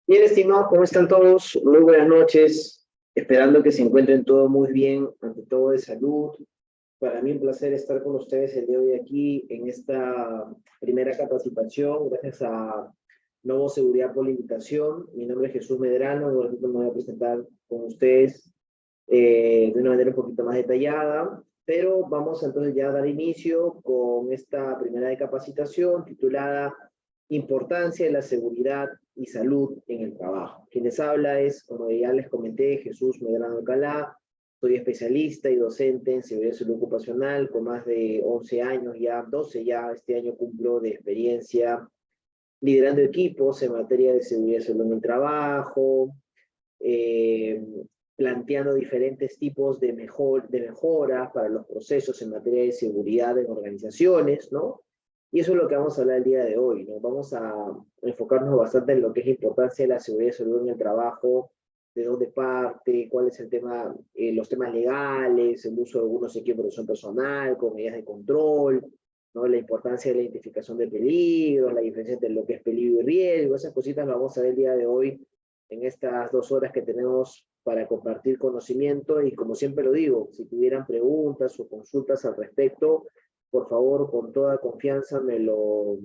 Bien, estimados, ¿cómo están todos? Muy buenas noches. Esperando que se encuentren todos muy bien, ante todo de salud. Para mí un placer estar con ustedes el día de hoy aquí en esta primera capacitación. Gracias a Novo Seguridad por la invitación. Mi nombre es Jesús Medrano y ahora me voy a presentar con ustedes de una manera un poquito más detallada. Pero vamos entonces ya a dar inicio con esta primera de capacitación titulada Importancia de la seguridad y salud en el trabajo. Quien les habla es, como ya les comenté, Jesús Medrano Alcalá. Soy especialista y docente en seguridad y salud ocupacional con más de 11 años, ya 12 ya, este año cumplo de experiencia liderando equipos en materia de seguridad y salud en el trabajo, eh, planteando diferentes tipos de mejoras para los procesos en materia de seguridad en organizaciones, ¿no? Y eso es lo que vamos a hablar el día de hoy, ¿no? Vamos a enfocarnos bastante en lo que es la importancia de la seguridad y salud en el trabajo, de dónde parte, cuál es el tema, los temas legales, el uso de algunos equipos de protección personal, con medidas de control, ¿no? La importancia de la identificación de peligros, la diferencia entre lo que es peligro y riesgo, esas cositas las vamos a ver el día de hoy en estas 2 horas que tenemos para compartir conocimiento y como siempre lo digo, si tuvieran preguntas o consultas al respecto, por favor, con toda confianza me lo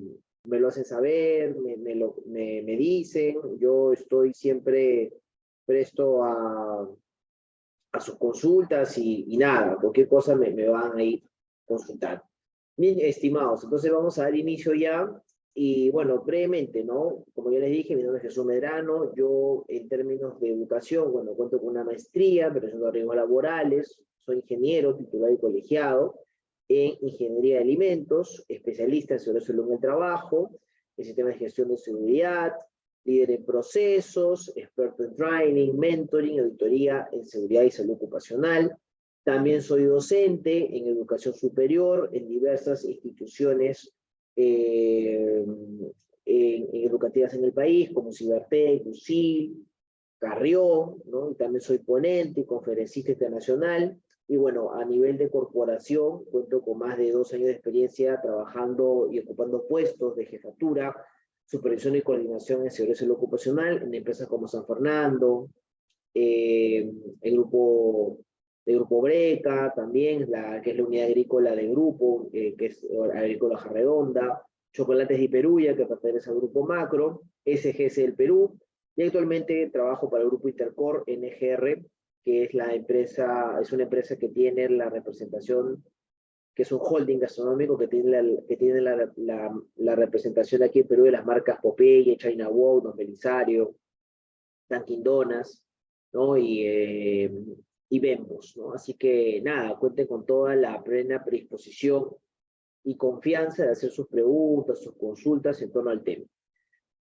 hacen saber, me dicen, yo estoy siempre presto a sus consultas y nada, cualquier cosa me van a ir consultando. Bien, estimados, entonces vamos a dar inicio ya. Y bueno, brevemente, ¿no? Como ya les dije, mi nombre es Jesús Medrano. Yo, en términos de educación, bueno, cuento con una maestría, prevención de riesgos laborales. Soy ingeniero, titular y colegiado en ingeniería de alimentos, especialista en seguridad y salud en el trabajo, en sistemas de gestión de seguridad, líder en procesos, experto en training, mentoring, auditoría en seguridad y salud ocupacional. También soy docente en educación superior en diversas instituciones eh, educativas en el país, como Cibertec, UCIL, Carrió, ¿no? Y también soy ponente y conferencista internacional. Y bueno, a nivel de corporación, cuento con más de 2 años de experiencia trabajando y ocupando puestos de jefatura, supervisión y coordinación en seguridad y salud ocupacional en empresas como San Fernando, eh, el grupo Breca, también, que es la unidad agrícola del grupo, que es Agrícola Redonda, Chocolates de Peruya, que pertenece al grupo Macro, SGS del Perú, y actualmente trabajo para el grupo Intercor NGR, que es es una empresa que tiene la representación, que es un holding gastronómico que tiene la representación aquí en Perú de las marcas Popeye, China Wow, Don Belisario, Dunkin' Donuts, ¿no? Y Bembos, ¿no? Así que nada, cuenten con toda la plena predisposición y confianza de hacer sus preguntas, sus consultas en torno al tema.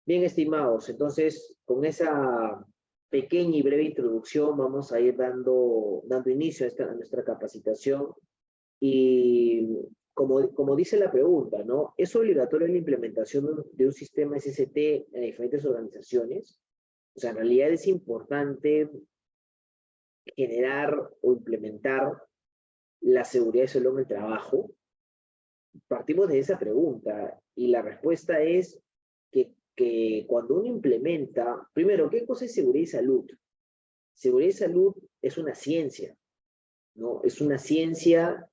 Bien, estimados, entonces con esa pequeña y breve introducción vamos a ir dando inicio a nuestra capacitación y como dice la pregunta, ¿no? ¿Es obligatoria la implementación de un sistema SST en diferentes organizaciones? O sea, en realidad es importante generar o implementar la seguridad y salud en el trabajo. Partimos de esa pregunta y la respuesta es que cuando uno implementa, primero, ¿qué cosa es seguridad y salud? Seguridad y salud es una ciencia, ¿no? Es una ciencia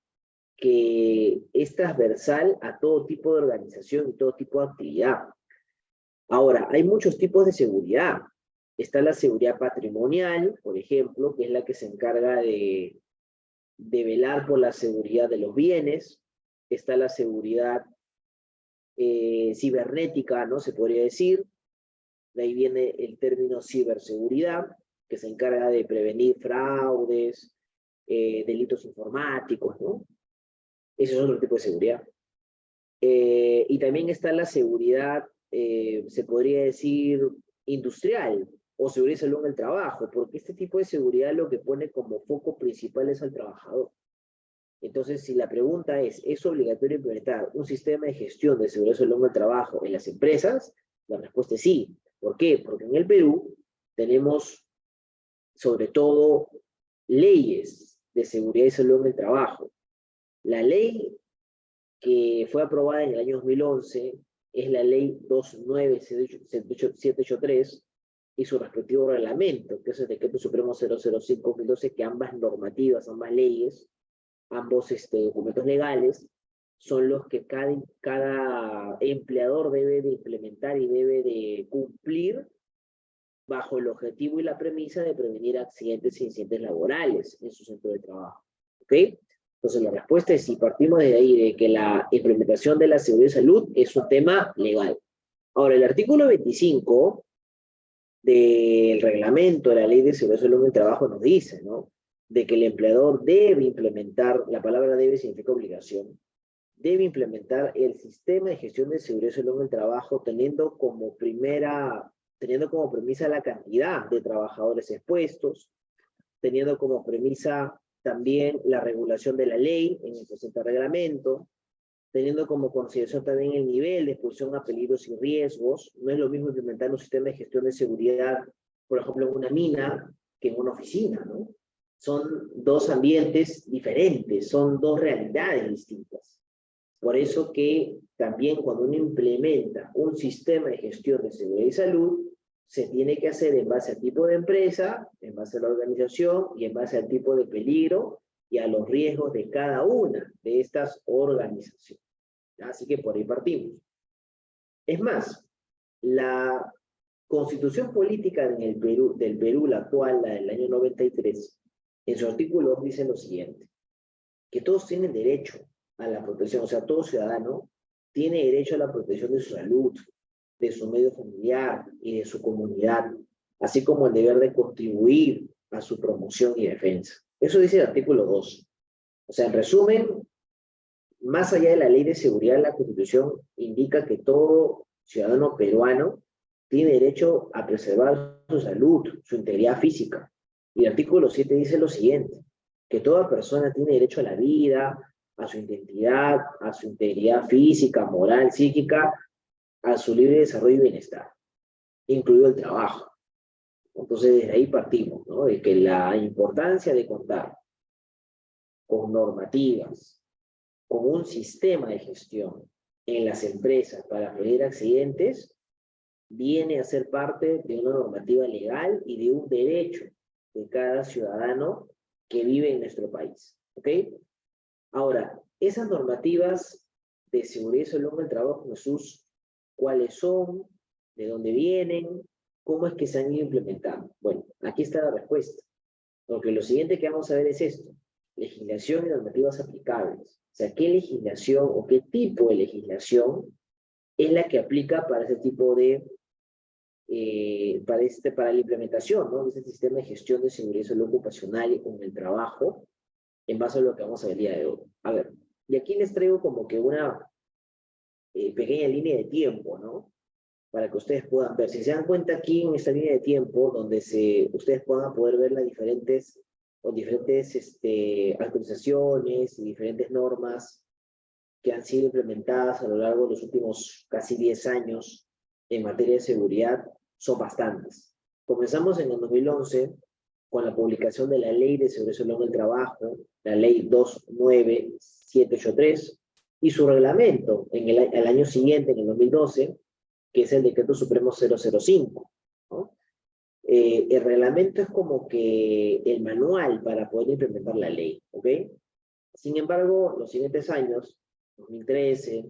que es transversal a todo tipo de organización y todo tipo de actividad. Ahora, hay muchos tipos de seguridad. Está la seguridad patrimonial, por ejemplo, que es la que se encarga de velar por la seguridad de los bienes. Está la seguridad cibernética, ¿no? Se podría decir. De ahí viene el término ciberseguridad, que se encarga de prevenir fraudes, delitos informáticos, ¿no? Ese es otro tipo de seguridad. Y también está la seguridad, se podría decir, industrial o seguridad y salud en el trabajo, porque este tipo de seguridad lo que pone como foco principal es al trabajador. Entonces, si la pregunta ¿es obligatorio implementar un sistema de gestión de seguridad y salud en el trabajo en las empresas? La respuesta es sí. ¿Por qué? Porque en el Perú tenemos, sobre todo, leyes de seguridad y salud en el trabajo. La ley que fue aprobada en el año 2011 es la ley 29783, y su respectivo reglamento, que es el Decreto Supremo 005-2012, que ambas normativas, ambas leyes, ambos documentos legales, son los que cada empleador debe de implementar y debe de cumplir bajo el objetivo y la premisa de prevenir accidentes e incidentes laborales en su centro de trabajo. ¿Ok? Entonces la respuesta es si partimos de ahí, de que la implementación de la seguridad y salud es un tema legal. Ahora, el artículo 25 del reglamento de la Ley de Seguridad y Salud en el Trabajo nos dice, ¿no?, de que el empleador debe implementar, la palabra debe significa obligación, debe implementar el sistema de gestión de seguridad y salud en el trabajo teniendo como premisa la cantidad de trabajadores expuestos, teniendo como premisa también la regulación de la ley en el presente reglamento, teniendo como consideración también el nivel de exposición a peligros y riesgos. No es lo mismo implementar un sistema de gestión de seguridad, por ejemplo, en una mina, que en una oficina, ¿no? Son dos ambientes diferentes, son dos realidades distintas. Por eso que también cuando uno implementa un sistema de gestión de seguridad y salud, se tiene que hacer en base al tipo de empresa, en base a la organización y en base al tipo de peligro y a los riesgos de cada una de estas organizaciones. Así que por ahí partimos. Es más, la Constitución Política del Perú, la actual, la del año 93, en su artículo 2 dice lo siguiente, que todos tienen derecho a la protección, o sea, todo ciudadano tiene derecho a la protección de su salud, de su medio familiar y de su comunidad, así como el deber de contribuir a su promoción y defensa. Eso dice el artículo 2. O sea, en resumen, más allá de la ley de seguridad, la Constitución indica que todo ciudadano peruano tiene derecho a preservar su salud, su integridad física. Y el artículo 7 dice lo siguiente, que toda persona tiene derecho a la vida, a su identidad, a su integridad física, moral, psíquica, a su libre desarrollo y bienestar, incluido el trabajo. Entonces, desde ahí partimos, ¿no?, de que la importancia de contar con normativas, con un sistema de gestión en las empresas para prevenir accidentes, viene a ser parte de una normativa legal y de un derecho de cada ciudadano que vive en nuestro país. ¿Ok? Ahora, esas normativas de seguridad y salud en el trabajo, Jesús, ¿cuáles son? ¿De dónde vienen? ¿Cómo es que se han ido implementando? Bueno, aquí está la respuesta. Porque lo siguiente que vamos a ver es esto: legislación y normativas aplicables. O sea, ¿qué legislación o qué tipo de legislación es la que aplica para ese tipo de, para la implementación, ¿no?, de este sistema de gestión de seguridad y salud ocupacional y con el trabajo, en base a lo que vamos a ver el día de hoy? A ver, y aquí les traigo como que una pequeña línea de tiempo, ¿no?, para que ustedes puedan ver. Si se dan cuenta aquí en esta línea de tiempo, donde ustedes puedan poder ver las diferentes actualizaciones y diferentes normas que han sido implementadas a lo largo de los últimos casi 10 años en materia de seguridad, son bastantes. Comenzamos en el 2011 con la publicación de la Ley de Seguridad y Salud del Trabajo, la Ley 29783, y su reglamento en el año siguiente, en el 2012, que es el Decreto Supremo 005, ¿no? El reglamento es como que el manual para poder implementar la ley, ¿ok? Sin embargo, los siguientes años, 2013,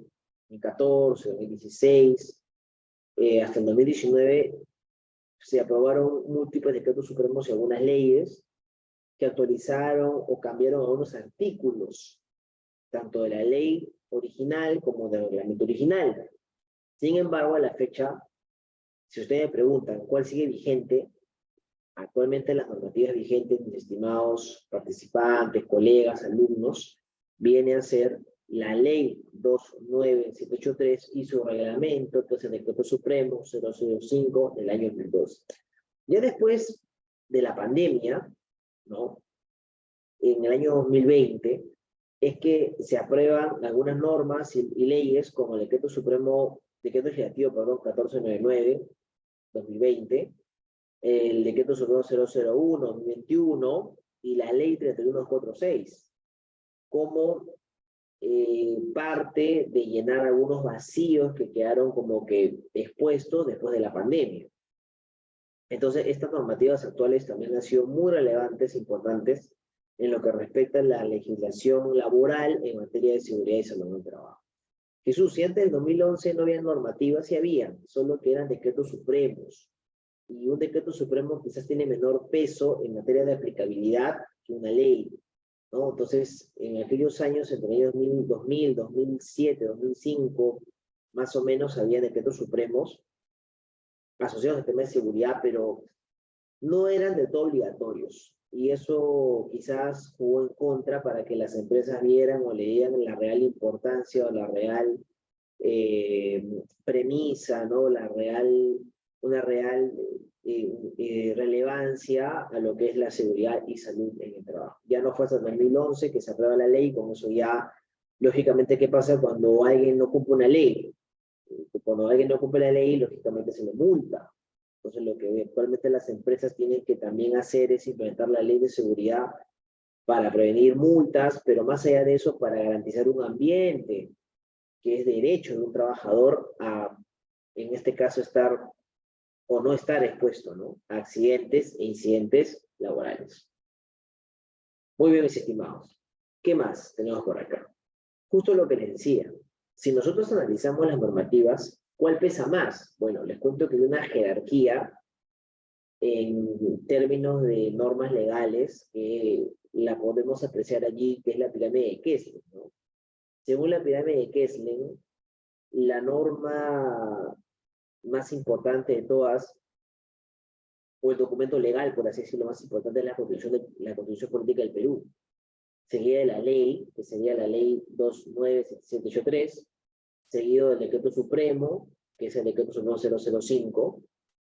2014, 2016, hasta el 2019, se aprobaron múltiples decretos supremos y algunas leyes que actualizaron o cambiaron algunos artículos, tanto de la ley original como del reglamento original. Sin embargo, a la fecha, si ustedes me preguntan cuál sigue vigente, actualmente las normativas vigentes, mis estimados participantes, colegas, alumnos, viene a ser la Ley 29783 y su reglamento, que es el Decreto Supremo 005 del año 2012. Ya después de la pandemia, ¿no?, en el año 2020, es que se aprueban algunas normas y leyes como el Decreto Legislativo, 1499-2020, el Decreto Supremo 001-2021 y la Ley 31246, como parte de llenar algunos vacíos que quedaron como que expuestos después de la pandemia. Entonces, estas normativas actuales también han sido muy relevantes, importantes, en lo que respecta a la legislación laboral en materia de seguridad y salud en el trabajo. Jesús, si antes del 2011 no había normativas, sí había, solo que eran decretos supremos. Y un decreto supremo quizás tiene menor peso en materia de aplicabilidad que una ley, ¿no? Entonces, en aquellos años, entre el año 2000, 2007, 2005, más o menos, había decretos supremos asociados al tema de seguridad, pero no eran del todo obligatorios. Y eso quizás jugó en contra para que las empresas vieran o leían la real importancia o la real premisa, ¿no? Una real relevancia a lo que es la seguridad y salud en el trabajo. Ya no fue hasta el 2011 que se aprueba la ley, con eso ya, lógicamente, ¿qué pasa cuando alguien no cumple una ley? Cuando alguien no cumple la ley, lógicamente se le multa. Entonces, lo que actualmente las empresas tienen que también hacer es implementar la ley de seguridad para prevenir multas, pero más allá de eso, para garantizar un ambiente que es derecho de un trabajador a, en este caso, estar o no estar expuesto, ¿no?, a accidentes e incidentes laborales. Muy bien, mis estimados. ¿Qué más tenemos por acá? Justo lo que les decía. Si nosotros analizamos las normativas, ¿cuál pesa más? Bueno, les cuento que hay una jerarquía en términos de normas legales que la podemos apreciar allí, que es la pirámide de Kessler, ¿no? Según la pirámide de Kessler, la norma más importante de todas, o el documento legal, por así decirlo, más importante es la Constitución Política del Perú, seguida de la ley, que sería la ley 297783, seguido del decreto supremo, que es el decreto supremo 005,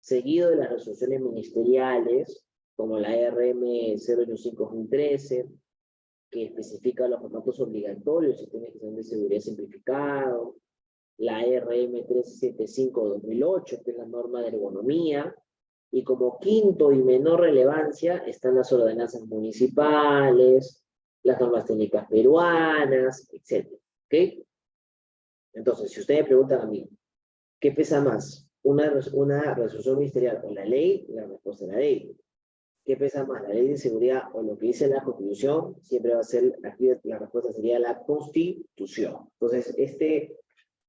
seguido de las resoluciones ministeriales, como la RM 085-2013, que especifica los formatos obligatorios, sistemas de seguridad simplificado, la RM 375-2008, que es la norma de ergonomía, y como quinto y menor relevancia están las ordenanzas municipales, las normas técnicas peruanas, etc. ¿Ok? Entonces, si ustedes me preguntan a mí, ¿qué pesa más? ¿Una resolución ministerial o la ley? La respuesta es la ley. ¿Qué pesa más, la ley de seguridad o lo que dice la Constitución? Siempre va a ser, aquí la respuesta sería la Constitución. Entonces,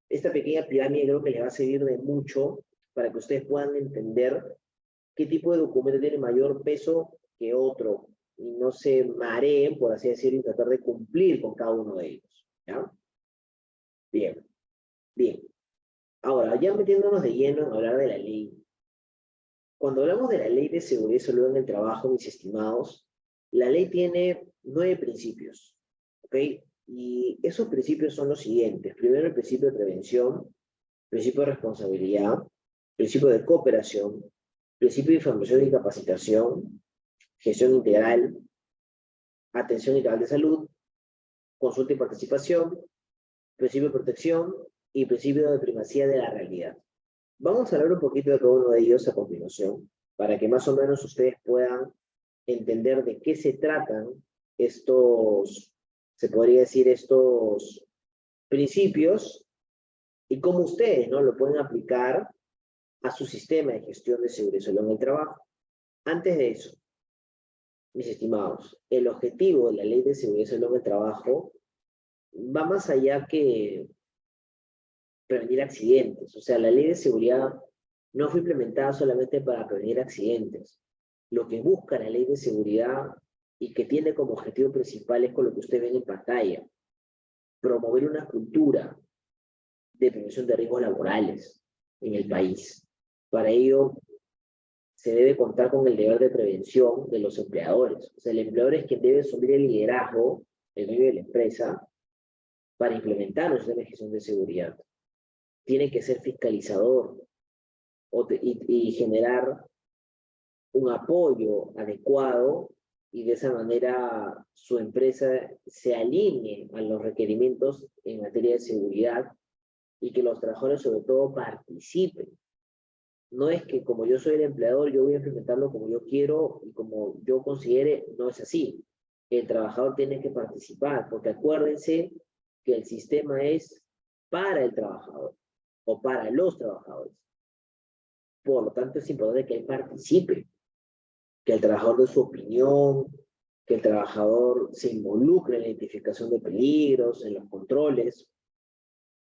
esta pequeña pirámide creo que les va a servir de mucho para que ustedes puedan entender qué tipo de documento tiene mayor peso que otro y no se mareen, por así decirlo, y tratar de cumplir con cada uno de ellos. ¿Ya? Bien, bien. Ahora, ya metiéndonos de lleno en hablar de la ley. Cuando hablamos de la ley de seguridad y salud en el trabajo, mis estimados, la ley tiene 9 principios, ¿ok? Y esos principios son los siguientes. Primero, el principio de prevención, principio de responsabilidad, principio de cooperación, principio de información y capacitación, gestión integral, atención integral de salud, consulta y participación, principio de protección y principio de primacía de la realidad. Vamos a hablar un poquito de cada uno de ellos a continuación, para que más o menos ustedes puedan entender de qué se tratan estos, se podría decir, estos principios y cómo ustedes, ¿no?, lo pueden aplicar a su sistema de gestión de seguridad y salud en el trabajo. Antes de eso, mis estimados, el objetivo de la Ley de Seguridad y Salud en el Trabajo va más allá que prevenir accidentes. O sea, la Ley de Seguridad no fue implementada solamente para prevenir accidentes. Lo que busca la Ley de Seguridad y que tiene como objetivo principal es con lo que ustedes ven en pantalla: promover una cultura de prevención de riesgos laborales en el país. Para ello, se debe contar con el deber de prevención de los empleadores. O sea, el empleador es quien debe asumir el liderazgo en medio de la empresa para implementar los sistemas de gestión de seguridad. Tiene que ser fiscalizador y generar un apoyo adecuado, y de esa manera su empresa se alinee a los requerimientos en materia de seguridad y que los trabajadores sobre todo participen. No es que como yo soy el empleador, yo voy a implementarlo como yo quiero y como yo considere. No es así. El trabajador tiene que participar, porque acuérdense que el sistema es para el trabajador o para los trabajadores. Por lo tanto, es importante que él participe, que el trabajador dé su opinión, que el trabajador se involucre en la identificación de peligros, en los controles,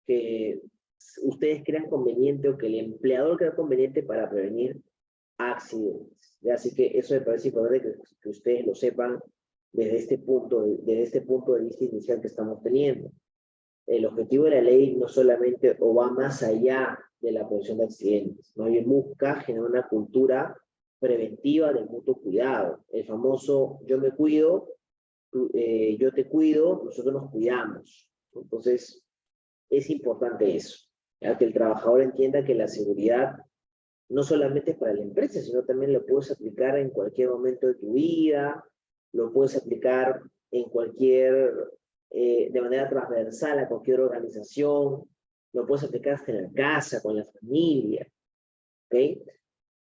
que ustedes crean conveniente o que el empleador crea conveniente para prevenir accidentes. Así que eso me parece importante que ustedes lo sepan desde este punto de vista inicial que estamos teniendo. El objetivo de la ley no solamente o va más allá de la prevención de accidentes, ¿no? Y busca generar una cultura preventiva del mutuo cuidado. El famoso yo me cuido, yo te cuido, nosotros nos cuidamos. Entonces, es importante eso, ¿ya? Que el trabajador entienda que la seguridad no solamente es para la empresa, sino también lo puedes aplicar en cualquier momento de tu vida, lo puedes aplicar en de manera transversal a cualquier organización, lo puedes aplicar hasta en la casa, con la familia, ¿ok?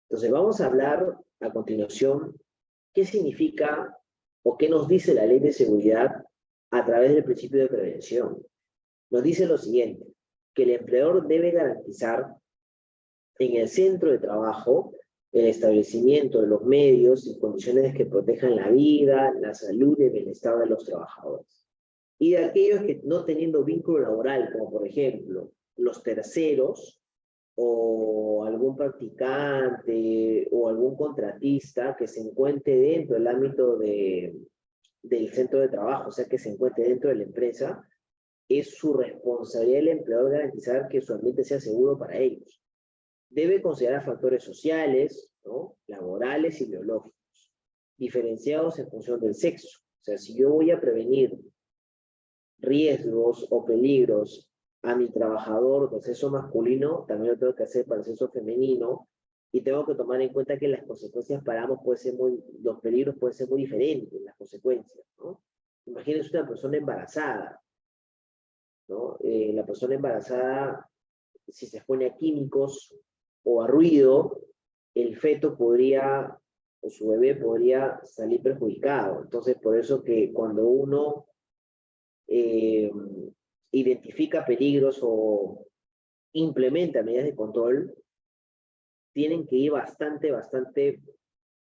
Entonces vamos a hablar a continuación qué significa o qué nos dice la ley de seguridad a través del principio de prevención. Nos dice lo siguiente, que el empleador debe garantizar en el centro de trabajo el establecimiento de los medios y condiciones que protejan la vida, la salud y el bienestar de los trabajadores. Y de aquellos que no teniendo vínculo laboral, como por ejemplo los terceros o algún practicante o algún contratista que se encuentre dentro del ámbito del centro de trabajo, o sea, que se encuentre dentro de la empresa, es su responsabilidad del empleador garantizar que su ambiente sea seguro para ellos. Debe considerar factores sociales, ¿no?, laborales y biológicos, diferenciados en función del sexo. O sea, si yo voy a prevenir riesgos o peligros a mi trabajador del sexo masculino, también lo tengo que hacer para el sexo femenino, y tengo que tomar en cuenta que las consecuencias para ambos los peligros pueden ser muy diferentes, las consecuencias, ¿no? Imagínense una persona embarazada, ¿no? La persona embarazada, si se expone a químicos o a ruido, el feto podría, o su bebé podría salir perjudicado. Entonces, por eso que cuando uno identifica peligros o implementa medidas de control, tienen que ir bastante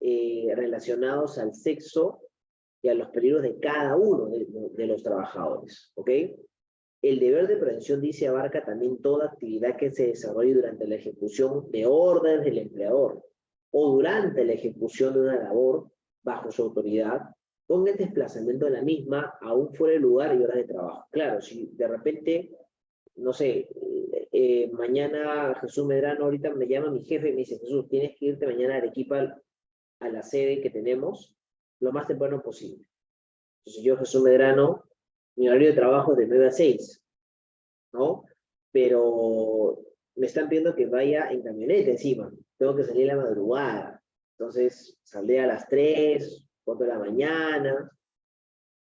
relacionados al sexo y a los peligros de cada uno de los trabajadores, ¿ok? El deber de prevención, dice, abarca también toda actividad que se desarrolle durante la ejecución de órdenes del empleador o durante la ejecución de una labor bajo su autoridad, con el desplazamiento de la misma aún fuera de lugar y horas de trabajo. Claro, si de repente, no sé, mañana Jesús Medrano, ahorita me llama mi jefe y me dice, Jesús, tienes que irte mañana a Arequipa a la sede que tenemos lo más temprano posible. Entonces yo, Jesús Medrano, mi horario de trabajo es de 9 a 6, ¿no? Pero me están pidiendo que vaya en camioneta encima. Tengo que salir a la madrugada. Entonces, saldré a las 3, 4 de la mañana.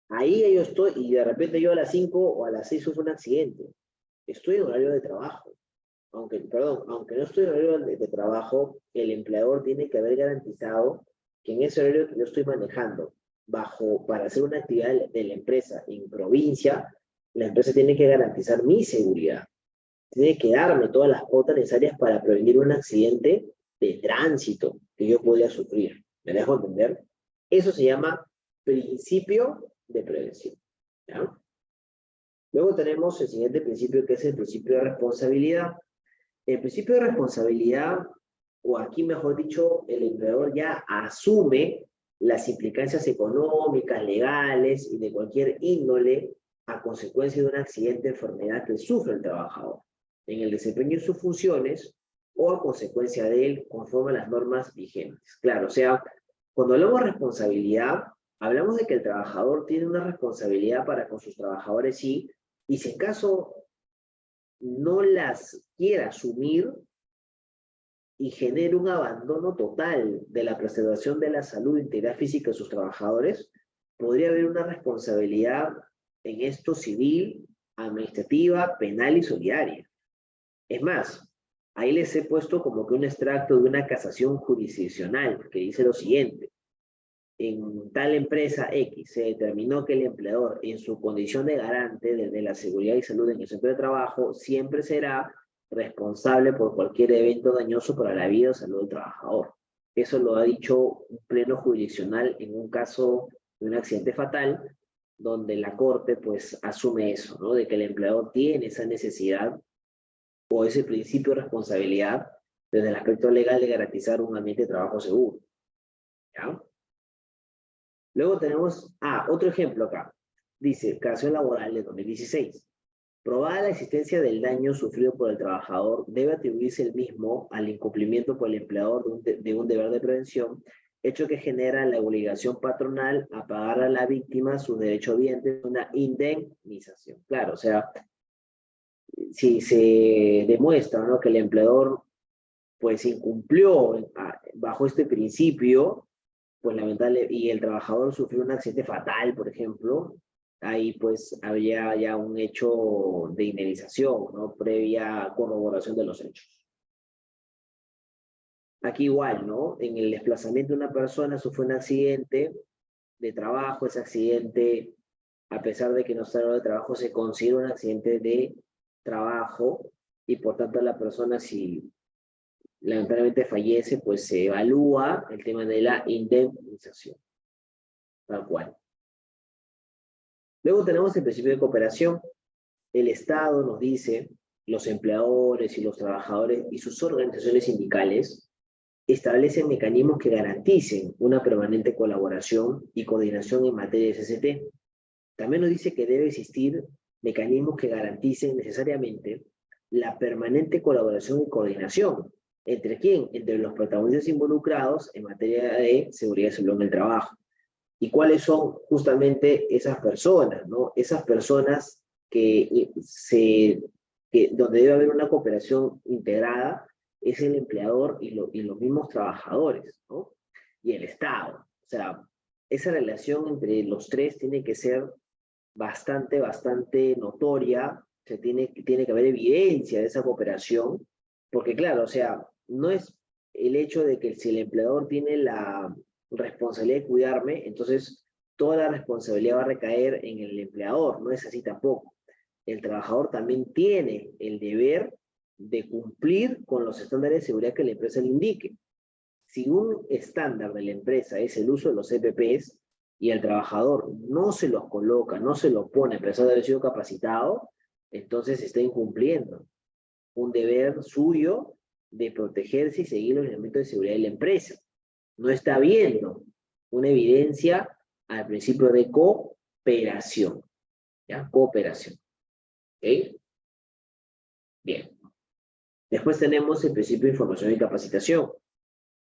Ahí yo estoy, y de repente yo a las 5 o a las 6 sufro un accidente. Estoy en horario de trabajo. Aunque no estoy en horario de trabajo, el empleador tiene que haber garantizado que en ese horario que yo estoy manejando, para hacer una actividad de la empresa en provincia, la empresa tiene que garantizar mi seguridad. Tiene que darme todas las pautas necesarias para prevenir un accidente de tránsito que yo podría sufrir. ¿Me dejo entender? Eso se llama principio de prevención, ¿ya? Luego tenemos el siguiente principio, que es el principio de responsabilidad. El principio de responsabilidad, o aquí mejor dicho, el empleador ya asume las implicancias económicas, legales y de cualquier índole a consecuencia de un accidente o enfermedad que sufre el trabajador en el desempeño de sus funciones o a consecuencia de él conforme a las normas vigentes. Claro, o sea, cuando hablamos de responsabilidad, hablamos de que el trabajador tiene una responsabilidad para con sus trabajadores, sí, y si en caso no las quiera asumir y genera un abandono total de la preservación de la salud e integridad física de sus trabajadores, podría haber una responsabilidad en esto civil, administrativa, penal y solidaria. Es más, ahí les he puesto como que un extracto de una casación jurisdiccional que dice lo siguiente: en tal empresa X se determinó que el empleador, en su condición de garante de la seguridad y salud en el centro de trabajo, siempre será responsable por cualquier evento dañoso para la vida o salud del trabajador. Eso lo ha dicho un pleno jurisdiccional en un caso de un accidente fatal, donde la Corte pues asume eso, ¿no? De que el empleador tiene esa necesidad o ese principio de responsabilidad desde el aspecto legal de garantizar un ambiente de trabajo seguro. ¿Ya? Luego tenemos, otro ejemplo acá. Dice, creación laboral de 2016. Probada la existencia del daño sufrido por el trabajador, debe atribuirse el mismo al incumplimiento por el empleador de un deber de prevención, hecho que genera la obligación patronal a pagar a la víctima sus derechohabientes una indemnización. Claro, o sea, si se demuestra, ¿no?, que el empleador pues incumplió bajo este principio, pues lamentable, y el trabajador sufrió un accidente fatal, por ejemplo, ahí pues había ya un hecho de indemnización, ¿no?, previa corroboración de los hechos. Aquí igual, ¿no? En el desplazamiento de una persona sufrió un accidente de trabajo, ese accidente, a pesar de que no está en hora de trabajo, se considera un accidente de trabajo, y por tanto la persona, si lamentablemente fallece, pues se evalúa el tema de la indemnización. Tal cual. Luego tenemos el principio de cooperación. El Estado nos dice, los empleadores y los trabajadores y sus organizaciones sindicales establecen mecanismos que garanticen una permanente colaboración y coordinación en materia de CCT. También nos dice que debe existir mecanismos que garanticen necesariamente la permanente colaboración y coordinación. ¿Entre quién? Entre los protagonistas involucrados en materia de seguridad y salud en el trabajo. ¿Y cuáles son justamente esas personas, ¿no? Esas personas que donde debe haber una cooperación integrada es el empleador y los mismos trabajadores, ¿no? Y el Estado. O sea, esa relación entre los tres tiene que ser bastante notoria. Tiene que haber evidencia de esa cooperación, porque claro, o sea, no es el hecho de que si el empleador tiene la responsabilidad de cuidarme, entonces toda la responsabilidad va a recaer en el empleador. No es así tampoco. El trabajador también tiene el deber de cumplir con los estándares de seguridad que la empresa le indique. Si un estándar de la empresa es el uso de los EPPs y el trabajador no se los coloca, no se los pone a pesar de haber sido capacitado, entonces está incumpliendo un deber suyo de protegerse y seguir los elementos de seguridad de la empresa. No está viendo una evidencia al principio de cooperación. ¿Ya? Cooperación. ¿Ok? Bien. Después tenemos el principio de información y capacitación.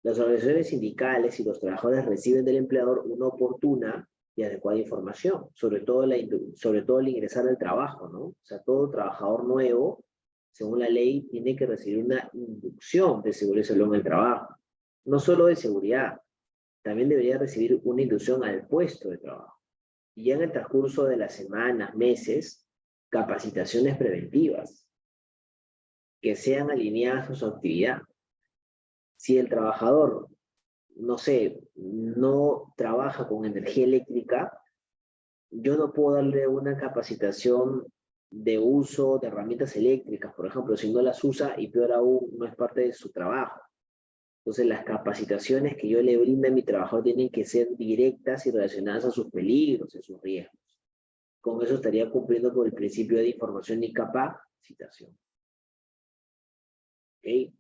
Las organizaciones sindicales y los trabajadores reciben del empleador una oportuna y adecuada información, sobre todo al ingresar al trabajo, ¿no? O sea, todo trabajador nuevo, según la ley, tiene que recibir una inducción de seguridad y salud en el trabajo. No solo de seguridad, también debería recibir una inducción al puesto de trabajo. Y ya en el transcurso de las semanas, meses, capacitaciones preventivas que sean alineadas con su actividad. Si el trabajador, no sé, no trabaja con energía eléctrica, yo no puedo darle una capacitación de uso de herramientas eléctricas, por ejemplo, si no las usa y peor aún, no es parte de su trabajo. Entonces, las capacitaciones que yo le brinde a mi trabajador tienen que ser directas y relacionadas a sus peligros y sus riesgos. Con eso estaría cumpliendo con el principio de información y capacitación. ¿Ok?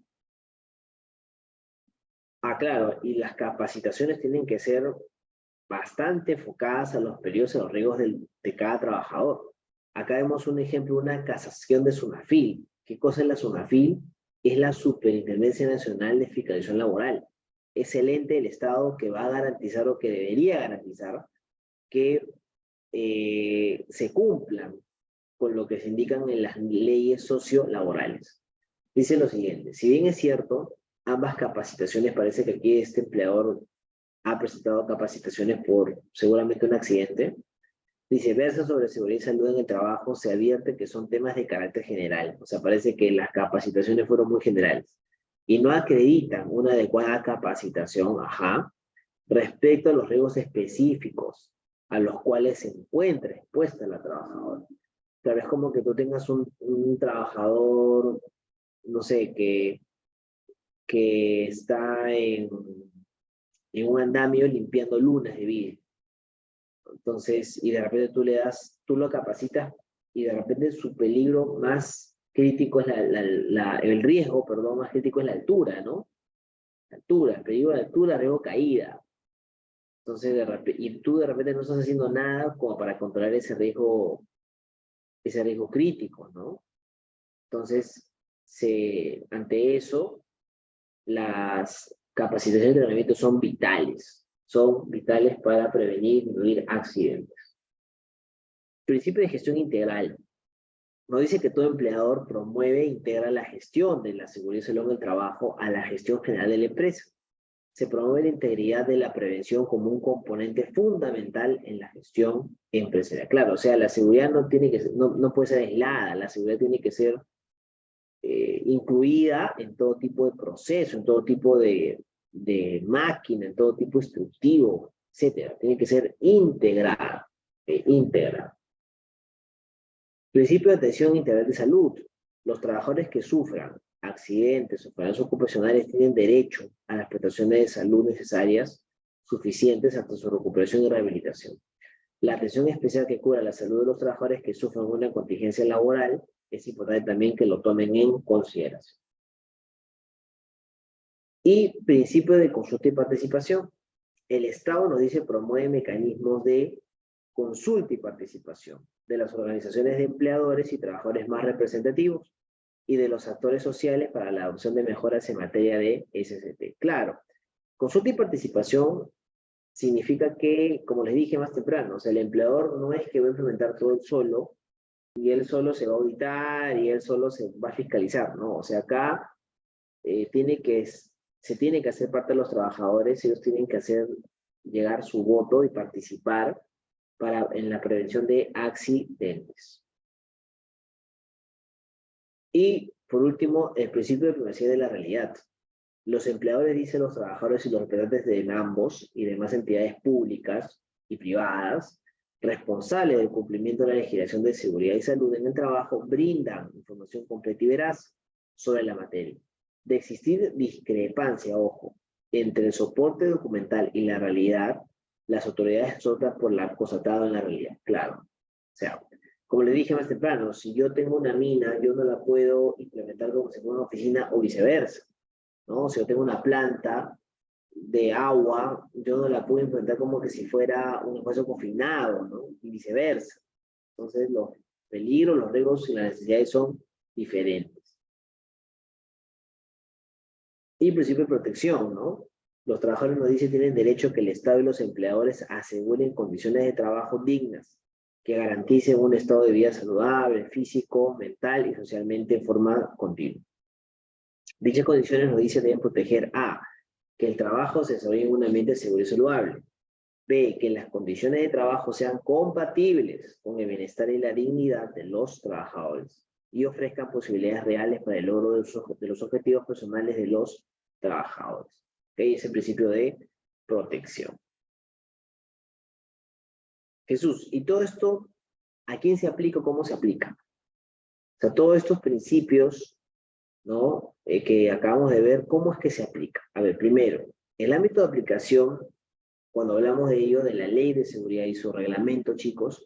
Claro, y las capacitaciones tienen que ser bastante enfocadas a los periodos y los riesgos de cada trabajador. Acá vemos un ejemplo, una casación de SUNAFIL. ¿Qué cosa es la SUNAFIL? Es la Superintendencia Nacional de Fiscalización Laboral. Es el ente del Estado que va a garantizar o que debería garantizar que se cumplan con lo que se indican en las leyes sociolaborales. Dice lo siguiente: si bien es cierto, ambas capacitaciones, parece que aquí este empleador ha presentado capacitaciones por seguramente un accidente, dice, versa sobre seguridad y salud en el trabajo, se advierte que son temas de carácter general. O sea, parece que las capacitaciones fueron muy generales y no acreditan una adecuada capacitación, respecto a los riesgos específicos a los cuales se encuentra expuesta la trabajadora. Claro, es como que tú tengas un trabajador no sé, que está en un andamio limpiando lunas de vidrio. Entonces, y de repente tú lo capacitas y de repente su peligro más crítico es el riesgo, perdón, más crítico es la altura, ¿no? La altura, el peligro de altura, riesgo caída. Entonces, y tú de repente no estás haciendo nada como para controlar ese riesgo crítico, ¿no? Entonces, ante eso, las capacitaciones de entrenamiento son vitales para prevenir y disminuir accidentes. Principio de gestión integral. Nos dice que todo empleador promueve e integra la gestión de la seguridad y salud en el trabajo a la gestión general de la empresa. Se promueve la integridad de la prevención como un componente fundamental en la gestión empresarial. Claro, o sea, la seguridad no puede ser aislada, la seguridad tiene que ser incluida en todo tipo de proceso, en todo tipo de máquina, en todo tipo instructivo, etcétera. Tiene que ser integrada, íntegra. Principio de atención integral de salud. Los trabajadores que sufran accidentes o fallas ocupacionales tienen derecho a las prestaciones de salud necesarias, suficientes hasta su recuperación y rehabilitación. La atención especial que cubra la salud de los trabajadores que sufran una contingencia laboral es importante también que lo tomen en consideración. Y principio de consulta y participación. El Estado nos dice promueve mecanismos de consulta y participación de las organizaciones de empleadores y trabajadores más representativos y de los actores sociales para la adopción de mejoras en materia de SST. Claro, consulta y participación significa que, como les dije más temprano, o sea, el empleador no es que va a implementar todo él solo, y él solo se va a auditar, y él solo se va a fiscalizar, ¿no? O sea, acá se tiene que hacer parte de los trabajadores, ellos tienen que hacer llegar su voto y participar en la prevención de accidentes. Y, por último, el principio de privacidad de la realidad. Los empleadores dicen los trabajadores y los representantes de ambos y demás entidades públicas y privadas responsables del cumplimiento de la legislación de seguridad y salud en el trabajo brindan información completa y veraz sobre la materia. De existir discrepancia, ojo, entre el soporte documental y la realidad, las autoridades optan por la constatada en la realidad, claro. O sea, como le dije más temprano, si yo tengo una mina, yo no la puedo implementar como si fuera una oficina o viceversa, ¿no? Si yo tengo una planta de agua, yo no la puedo implementar como que si fuera un espacio confinado, ¿no? Y viceversa. Entonces, los peligros, los riesgos y las necesidades son diferentes. Y principio de protección, ¿no? Los trabajadores nos dicen que tienen derecho a que el Estado y los empleadores aseguren condiciones de trabajo dignas, que garanticen un estado de vida saludable, físico, mental y socialmente en forma continua. Dichas condiciones nos dicen deben proteger a que el trabajo se desarrolle en un ambiente seguro y saludable. B, que las condiciones de trabajo sean compatibles con el bienestar y la dignidad de los trabajadores y ofrezcan posibilidades reales para el logro de los objetivos personales de los trabajadores. ¿Okay? Es el principio de protección. Jesús, ¿y todo esto a quién se aplica o cómo se aplica? O sea, todos estos principios, ¿no? Que acabamos de ver, ¿cómo es que se aplica? A ver, primero, el ámbito de aplicación, cuando hablamos de ello, de la Ley de Seguridad y su reglamento, chicos,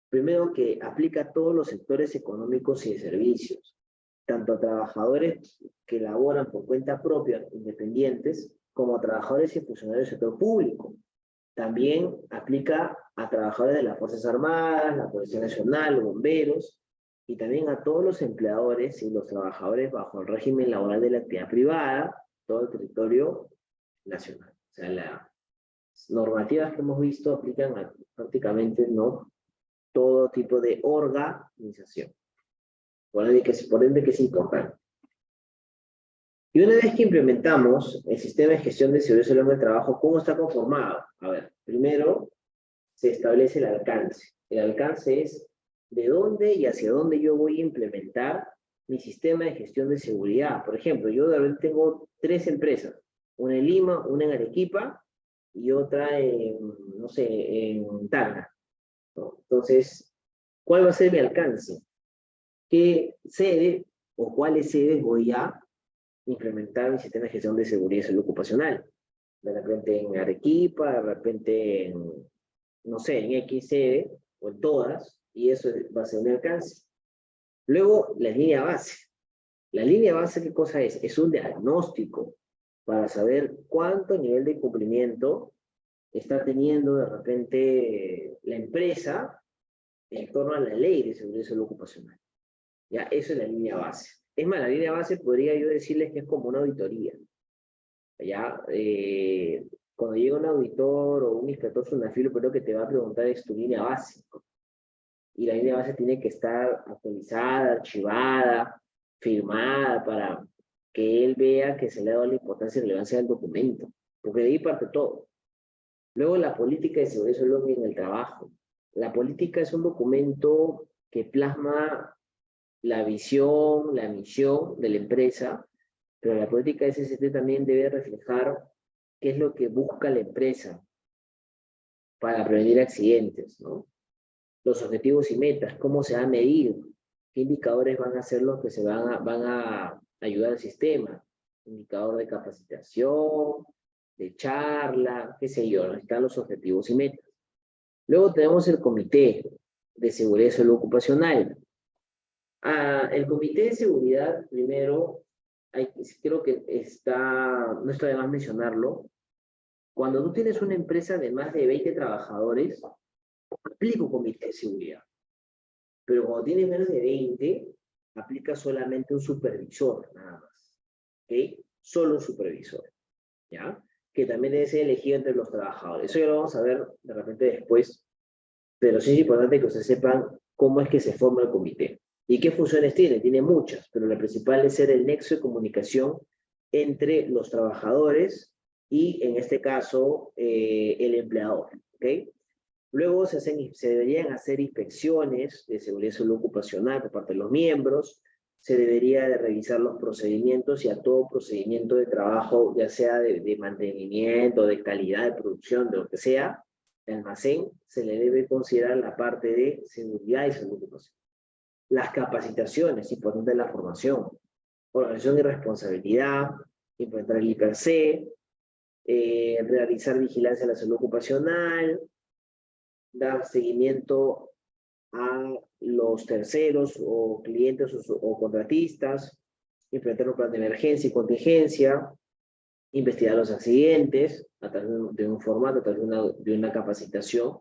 primero que aplica a todos los sectores económicos y de servicios, tanto a trabajadores que laboran por cuenta propia, independientes, como a trabajadores y funcionarios del sector público. También aplica a trabajadores de las Fuerzas Armadas, la Policía Nacional, los bomberos, y también a todos los empleadores y los trabajadores bajo el régimen laboral de la actividad privada, todo el territorio nacional. O sea, las normativas que hemos visto aplican a prácticamente no todo tipo de organización. Por ende que es importante. Y una vez que implementamos el sistema de gestión de seguridad y salud en el trabajo, ¿cómo está conformado? A ver, primero se establece el alcance. El alcance es de dónde y hacia dónde yo voy a implementar mi sistema de gestión de seguridad. Por ejemplo, yo de repente tengo 3 empresas, una en Lima, una en Arequipa y otra en, no sé, en Tacna, ¿no? Entonces, ¿cuál va a ser mi alcance? ¿Qué sede o cuáles sedes voy a implementar mi sistema de gestión de seguridad y salud ocupacional. De repente en Arequipa, de repente en, no sé, en X sede, o en todas, y eso va a ser un alcance. Luego, la línea base. La línea base, ¿qué cosa es? Es un diagnóstico para saber cuánto nivel de cumplimiento está teniendo de repente la empresa en torno a la ley de seguridad y salud ocupacional. Ya, eso es la línea base. Es más, la línea base podría yo decirles que es como una auditoría. Ya, cuando llega un auditor o un inspector SUNAFIL, lo primero que te va a preguntar es tu línea base. Y la línea base tiene que estar actualizada, archivada, firmada, para que él vea que se le ha dado la importancia y relevancia del documento. Porque de ahí parte todo. Luego, la política de seguridad y salud en el trabajo. La política es un documento que plasma la visión, la misión de la empresa, pero la política de SST también debe reflejar qué es lo que busca la empresa para prevenir accidentes, ¿no? Los objetivos y metas, cómo se va a medir, qué indicadores van a ser los que van a ayudar al sistema, indicador de capacitación, de charla, qué sé yo, están los objetivos y metas. Luego tenemos el Comité de Seguridad y Salud Ocupacional. El Comité de Seguridad, primero, creo que no está de más mencionarlo. Cuando tú tienes una empresa de más de 20 trabajadores, aplica un comité de seguridad. Pero cuando tienes menos de 20, aplica solamente un supervisor, nada más. ¿Ok? Solo un supervisor. ¿Ya? Que también debe ser elegido entre los trabajadores. Eso ya lo vamos a ver de repente después, pero sí es importante que ustedes sepan cómo es que se forma el comité. ¿Y qué funciones tiene? Tiene muchas, pero la principal es ser el nexo de comunicación entre los trabajadores y, en este caso, el empleador. ¿Ok? Luego se deberían hacer inspecciones de seguridad y salud ocupacional por parte de los miembros, se debería de revisar los procedimientos y a todo procedimiento de trabajo, ya sea de mantenimiento, de calidad de producción, de lo que sea, de almacén, se le debe considerar la parte de seguridad y salud ocupacional. Las capacitaciones, importante la formación, organización y responsabilidad, implementar el IPC, realizar vigilancia de la salud ocupacional, dar seguimiento a los terceros o clientes o contratistas, implementar un plan de emergencia y contingencia, investigar los accidentes a través de un formato, a través de una capacitación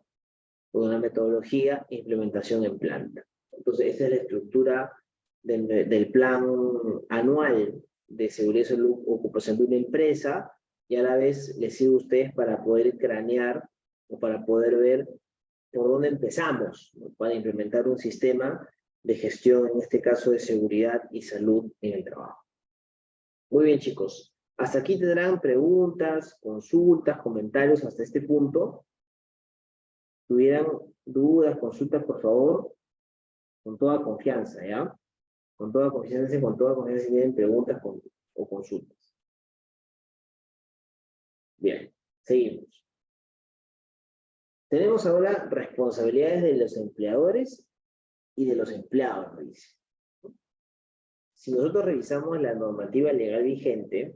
o de una metodología, implementación en planta. Entonces, esa es la estructura del plan anual de seguridad y salud ocupacional de una empresa, y a la vez les sirve a ustedes para poder cranear o para poder ver por dónde empezamos, ¿no? Para implementar un sistema de gestión, en este caso de seguridad y salud en el trabajo. Muy bien, chicos. Hasta aquí tendrán preguntas, consultas, comentarios hasta este punto. Tuvieran dudas, consultas, por favor, con toda confianza, ¿ya? Con toda confianza, si tienen preguntas o consultas. Bien, seguimos. Tenemos ahora responsabilidades de los empleadores y de los empleados, me dice. Si nosotros revisamos la normativa legal vigente,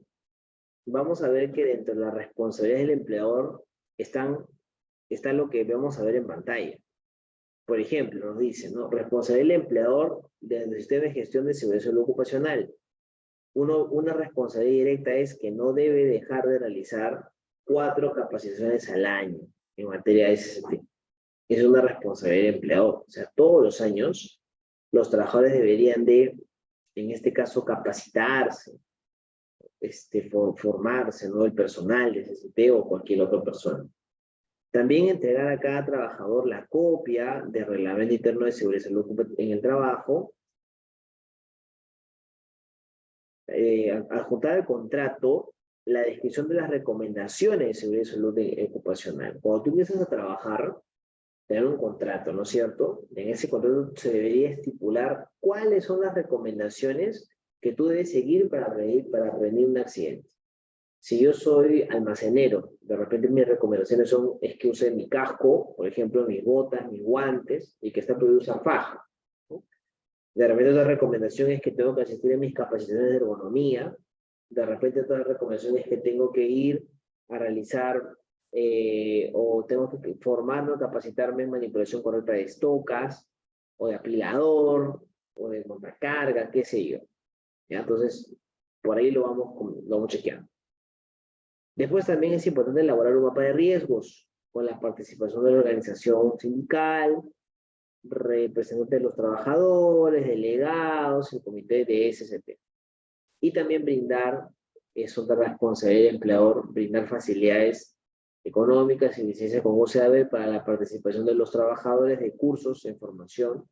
vamos a ver que dentro de las responsabilidades del empleador está lo que vamos a ver en pantalla. Por ejemplo, nos dice, ¿no? Responsabilidad del empleador del sistema de gestión de seguridad y salud ocupacional. Una responsabilidad directa es que no debe dejar de realizar 4 capacitaciones al año en materia de SST. Es una responsabilidad del empleador. O sea, todos los años los trabajadores deberían de, en este caso, capacitarse, formarse, ¿no? El personal de SST o cualquier otra persona. También entregar a cada trabajador la copia del Reglamento Interno de Seguridad y Salud en el Trabajo. Adjuntar al contrato la descripción de las recomendaciones de seguridad y salud ocupacional. Cuando tú empiezas a trabajar, tener un contrato, ¿no es cierto? En ese contrato se debería estipular cuáles son las recomendaciones que tú debes seguir para prevenir un accidente. Si yo soy almacenero, de repente mis recomendaciones es que use mi casco, por ejemplo, mis botas, mis guantes, y que esta puede usar faja, ¿no? De repente otra recomendación es que tengo que asistir a mis capacitaciones de ergonomía. De repente otra recomendación es que tengo que ir a realizar o tengo que formarme o capacitarme en manipulación correcta de estocas, o de apilador, o de montacarga, qué sé yo. ¿Ya? Entonces, por ahí lo vamos chequeando. Después también es importante elaborar un mapa de riesgos con la participación de la organización sindical, representantes de los trabajadores, delegados, el comité de SCT. Y también brindar, es otra responsabilidad del empleador, brindar facilidades económicas y licencias con OCAB para la participación de los trabajadores de cursos en formación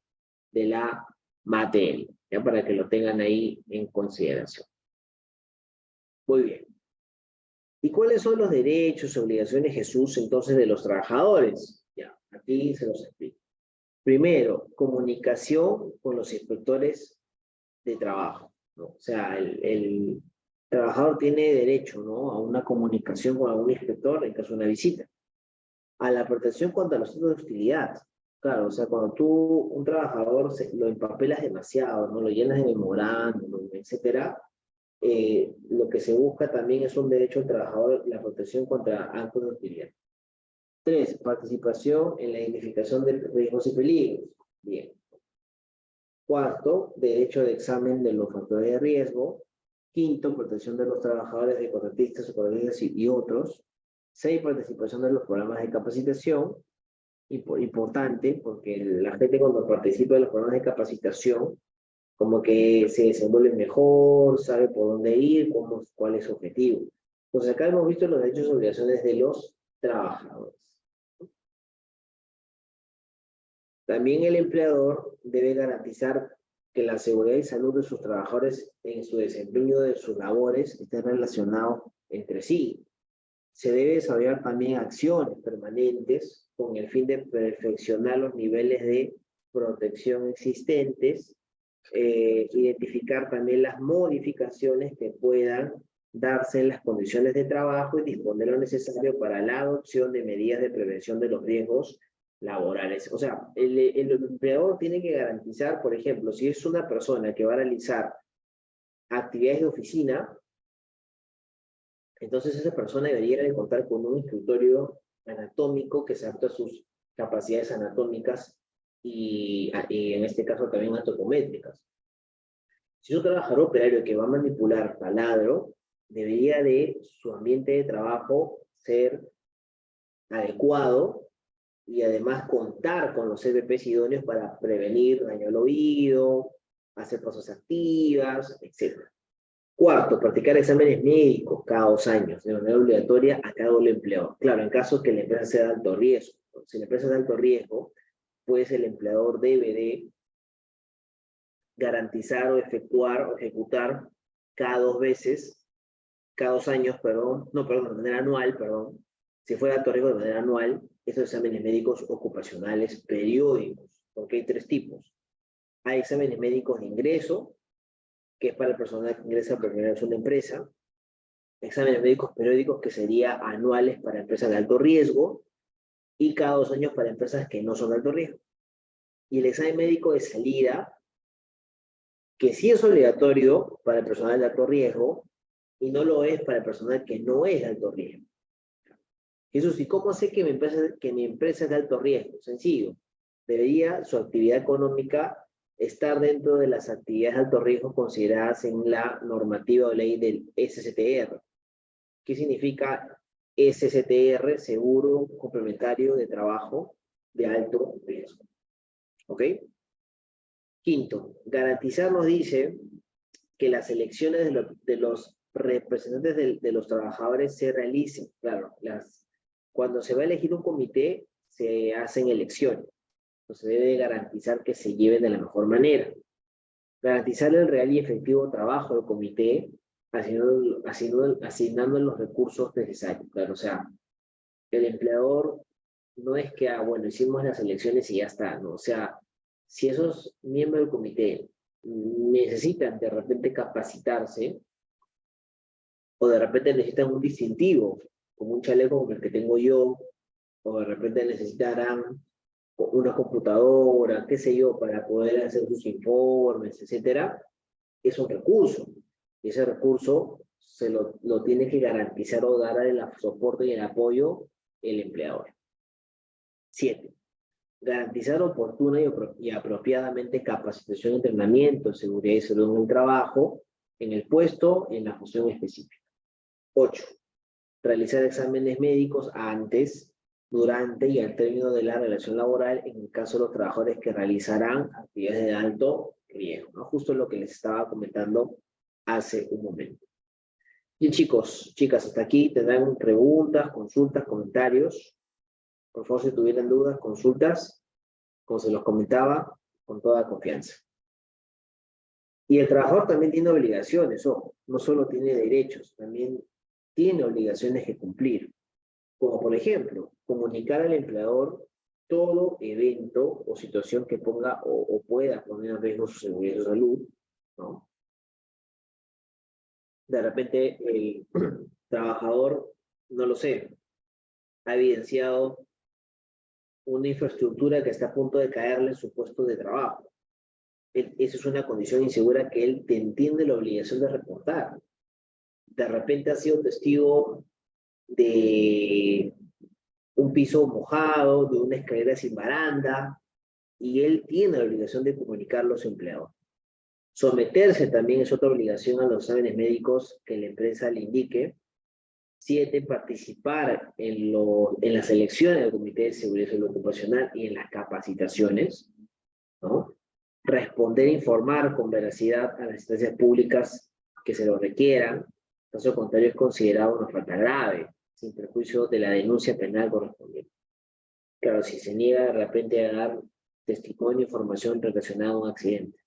de la materia, ya para que lo tengan ahí en consideración. Muy bien. ¿Y cuáles son los derechos y obligaciones, Jesús, entonces, de los trabajadores? Ya, aquí se los explico. Primero, comunicación con los inspectores de trabajo, ¿no? O sea, el trabajador tiene derecho, ¿no?, a una comunicación con algún inspector en caso de una visita. A la protección contra los actos de hostilidad. Claro, o sea, cuando tú, un trabajador, lo empapelas demasiado, ¿no?, lo llenas de memorándum, etcétera, lo que se busca también es un derecho al trabajador, la protección contra actos de hostilidad. 3, participación en la identificación de riesgos y peligros. Bien. 4, derecho de examen de los factores de riesgo. 5, protección de los trabajadores de contratistas, supervisores y otros. 6, participación de los programas de capacitación. Importante, porque la gente cuando participa de los programas de capacitación, como que se desenvuelve mejor, sabe por dónde ir, cuál es su objetivo. Entonces acá hemos visto los derechos y obligaciones de los trabajadores. También el empleador debe garantizar que la seguridad y salud de sus trabajadores en su desempeño de sus labores estén relacionados entre sí. Se debe desarrollar también acciones permanentes con el fin de perfeccionar los niveles de protección existentes, identificar también las modificaciones que puedan darse en las condiciones de trabajo y disponer lo necesario para la adopción de medidas de prevención de los riesgos laborales. O sea, el empleador tiene que garantizar, por ejemplo, si es una persona que va a realizar actividades de oficina, entonces esa persona debería de contar con un escritorio anatómico que se adapte a sus capacidades anatómicas y en este caso también antropométricas. Si es un trabajador operario que va a manipular taladro, debería de su ambiente de trabajo ser adecuado y además contar con los CPPs idóneos para prevenir daño al oído, hacer pasos activas, etc. 4, practicar exámenes médicos cada 2 años, de manera obligatoria a cada empleador. Claro, en caso que la empresa sea de alto riesgo. Si la empresa es de alto riesgo, pues el empleador debe de garantizar o efectuar o ejecutar cada 2 veces, cada 2 años, perdón, no, perdón, de manera anual, perdón, si fuera de alto riesgo de manera anual, estos exámenes médicos ocupacionales periódicos, porque hay 3 tipos. Hay exámenes médicos de ingreso, que es para el personal que ingresa por primera vez a una empresa, exámenes médicos periódicos que serían anuales para empresas de alto riesgo y cada 2 años para empresas que no son de alto riesgo. Y el examen médico de salida, que sí es obligatorio para el personal de alto riesgo y no lo es para el personal que no es de alto riesgo. Jesús, ¿y cómo sé que mi empresa es de alto riesgo? Sencillo. Debería su actividad económica estar dentro de las actividades de alto riesgo consideradas en la normativa o ley del SCTR. ¿Qué significa SCTR? Seguro Complementario de Trabajo de Alto Riesgo. ¿Ok? 5, garantizar, nos dice, que las elecciones de los representantes de los trabajadores se realicen. Claro, cuando se va a elegir un comité, se hacen elecciones. Entonces debe garantizar que se lleven de la mejor manera. Garantizar el real y efectivo trabajo del comité, asignando los recursos necesarios. Claro, o sea, el empleador no es que, bueno, hicimos las elecciones y ya está, ¿no? O sea, si esos miembros del comité necesitan de repente capacitarse, o de repente necesitan un distintivo, como un chaleco como el que tengo yo, o de repente necesitarán una computadora, qué sé yo, para poder hacer sus informes, etcétera, es un recurso. Y ese recurso lo tiene que garantizar o dar el soporte y el apoyo el empleador. 7. Garantizar oportuna y apropiadamente capacitación, entrenamiento, seguridad y salud en el trabajo, en el puesto, en la función específica. 8. Realizar exámenes médicos antes, durante y al término de la relación laboral en el caso de los trabajadores que realizarán actividades de alto riesgo, ¿no? Justo lo que les estaba comentando hace un momento. Bien, chicos, chicas, hasta aquí tendrán preguntas, consultas, comentarios. Por favor, si tuvieran dudas, consultas, como se los comentaba, con toda confianza. Y el trabajador también tiene obligaciones, ojo, no solo tiene derechos, también tiene obligaciones que cumplir. Como por ejemplo, comunicar al empleador todo evento o situación que ponga o pueda poner en riesgo su seguridad y su salud, ¿no? De repente el trabajador, no lo sé, ha evidenciado una infraestructura que está a punto de caerle en su puesto de trabajo. Esa es una condición insegura que él te entiende la obligación de reportar. De repente ha sido testigo de un piso mojado, de una escalera sin baranda, y él tiene la obligación de comunicarlo a su empleador. Someterse también es otra obligación a los exámenes médicos que la empresa le indique. 7. Participar en las elecciones del Comité de Seguridad y Salud Ocupacional y en las capacitaciones, ¿no? Responder e informar con veracidad a las instancias públicas que se lo requieran. Caso contrario es considerado una falta grave, sin perjuicio de la denuncia penal correspondiente. Claro, si se niega de repente a dar testimonio e información relacionada a un accidente.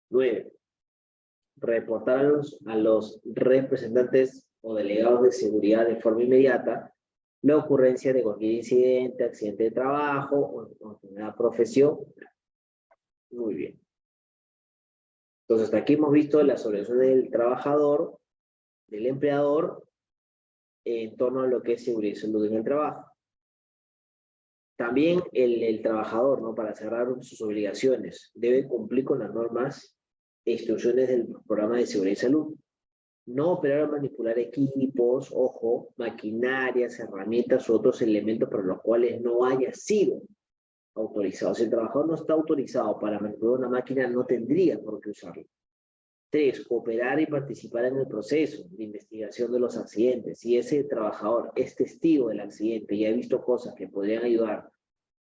9. Reportar a los representantes o delegados de seguridad de forma inmediata la ocurrencia de cualquier incidente, accidente de trabajo o enfermedad profesional. Muy bien. Entonces, hasta aquí hemos visto las obligaciones del trabajador, del empleador, en torno a lo que es seguridad y salud en el trabajo. También el trabajador, ¿no? Para cerrar sus obligaciones, debe cumplir con las normas e instrucciones del programa de seguridad y salud. No operar o manipular equipos, ojo, maquinarias, herramientas u otros elementos para los cuales no haya sido autorizado. Si el trabajador no está autorizado para manipular una máquina, no tendría por qué usarlo. 3. Cooperar y participar en el proceso de investigación de los accidentes. Si ese trabajador es testigo del accidente y ha visto cosas que podrían ayudar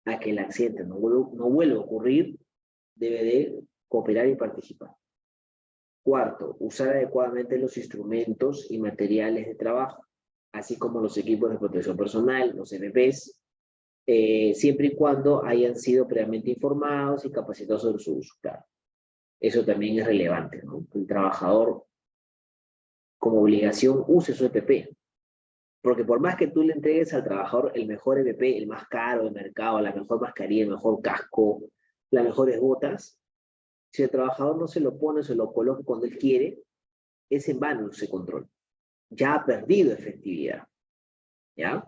a que el accidente no vuelva a ocurrir, debe de cooperar y participar. 4. Usar adecuadamente los instrumentos y materiales de trabajo, así como los equipos de protección personal, los EPPs, siempre y cuando hayan sido previamente informados y capacitados sobre su uso. Claro. Eso también es relevante, ¿no? El trabajador, como obligación, use su EPP. Porque por más que tú le entregues al trabajador el mejor EPP, el más caro del mercado, la mejor mascarilla, el mejor casco, las mejores botas, si el trabajador no se lo pone, se lo coloca cuando él quiere, es en vano ese control. Ya ha perdido efectividad. ¿Ya?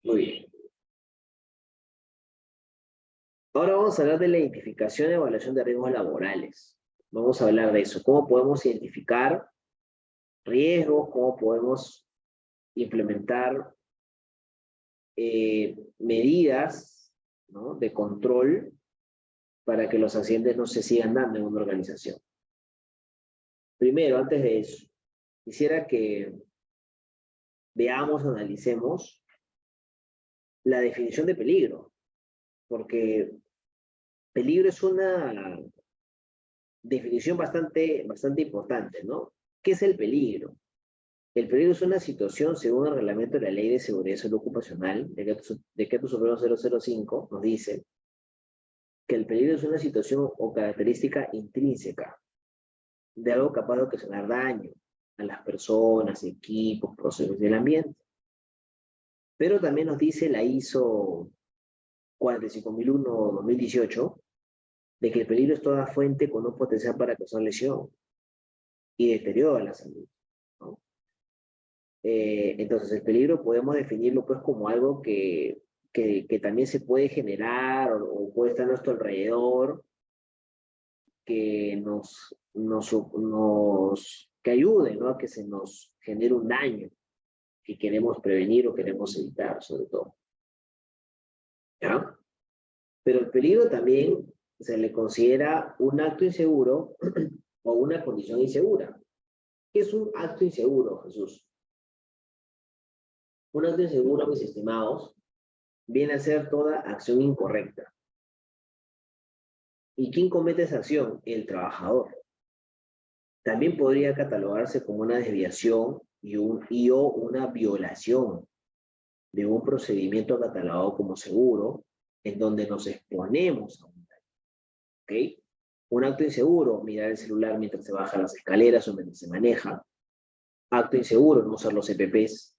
Muy bien. Ahora vamos a hablar de la identificación y evaluación de riesgos laborales. Vamos a hablar de eso. ¿Cómo podemos identificar riesgos? ¿Cómo podemos implementar medidas, ¿no?, de control para que los accidentes no se sigan dando en una organización? Primero, antes de eso, quisiera que veamos, analicemos la definición de peligro, porque peligro es una definición bastante importante, ¿no? ¿Qué es el peligro? El peligro es una situación, según el reglamento de la Ley de Seguridad y Salud Ocupacional, Decreto Supremo 005, nos dice que el peligro es una situación o característica intrínseca de algo capaz de ocasionar daño a las personas, equipos, procesos del ambiente. Pero también nos dice la ISO 45001-2018 de que el peligro es toda fuente con un potencial para causar lesión y deterioro de la salud, ¿no? Entonces el peligro podemos definirlo pues como algo que que también se puede generar o puede estar a nuestro alrededor que que ayude, ¿no? A que se nos genere un daño que queremos prevenir o queremos evitar, sobre todo. ¿Ya? Pero el peligro también se le considera un acto inseguro o una condición insegura. ¿Qué es un acto inseguro, Jesús? Un acto inseguro, mis estimados, viene a ser toda acción incorrecta. ¿Y quién comete esa acción? El trabajador. También podría catalogarse como una desviación o una violación de un procedimiento catalogado como seguro, en donde nos exponemos a un daño. ¿Ok? Un acto inseguro, mirar el celular mientras se baja las escaleras o mientras se maneja. Acto inseguro, no usar los EPPs.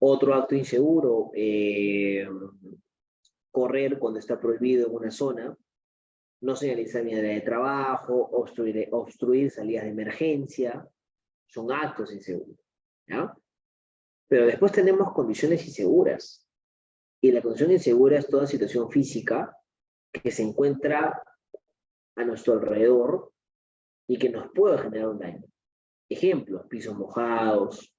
Otro acto inseguro, correr cuando está prohibido en una zona, no señalizar mi área de trabajo, obstruir salidas de emergencia, son actos inseguros, ¿ya? Pero después tenemos condiciones inseguras, y la condición insegura es toda situación física que se encuentra a nuestro alrededor y que nos puede generar un daño. Ejemplos, pisos mojados,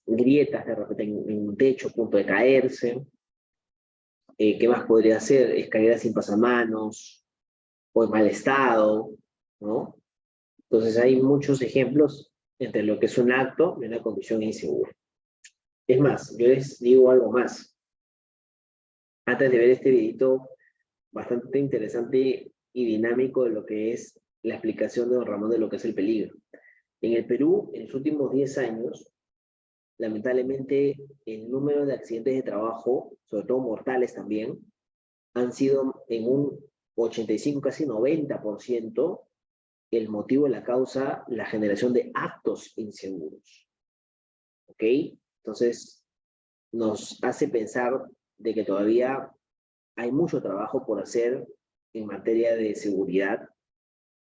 grietas de repente en un techo a punto de caerse. ¿Qué más podría ser? Escaleras sin pasamanos, o en mal estado, ¿no? Entonces hay muchos ejemplos entre lo que es un acto y una condición insegura. Es más, yo les digo algo más. Antes de ver este videito bastante interesante y dinámico de lo que es la explicación de don Ramón de lo que es el peligro. En el Perú, en los últimos 10 años, lamentablemente, el número de accidentes de trabajo, sobre todo mortales también, han sido en un 85, casi 90%, el motivo de la causa, la generación de actos inseguros. ¿Ok? Entonces, nos hace pensar de que todavía hay mucho trabajo por hacer en materia de seguridad,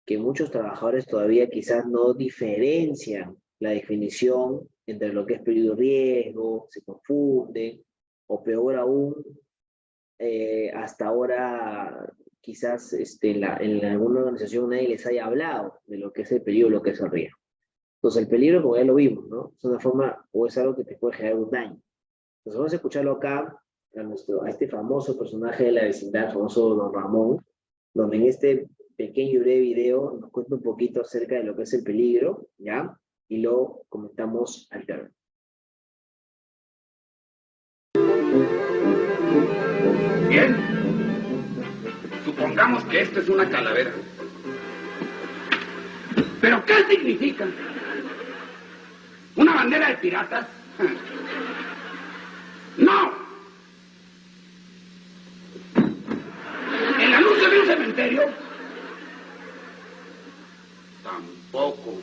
que muchos trabajadores todavía quizás no diferencian la definición entre lo que es peligro y riesgo, se confunde, o peor aún, hasta ahora quizás en alguna organización nadie les haya hablado de lo que es el peligro y lo que es el riesgo. Entonces el peligro, como ya lo vimos, ¿no? Es una forma o es algo que te puede generar un daño. Entonces vamos a escucharlo acá a este famoso personaje de la vecindad, famoso don Ramón, donde en este pequeño y breve video nos cuenta un poquito acerca de lo que es el peligro, ¿ya? Y lo comentamos al término. Bien, supongamos que esto es una calavera. ¿Pero qué significa? ¿Una bandera de piratas? ¡No! ¿El anuncio de un cementerio? Tampoco.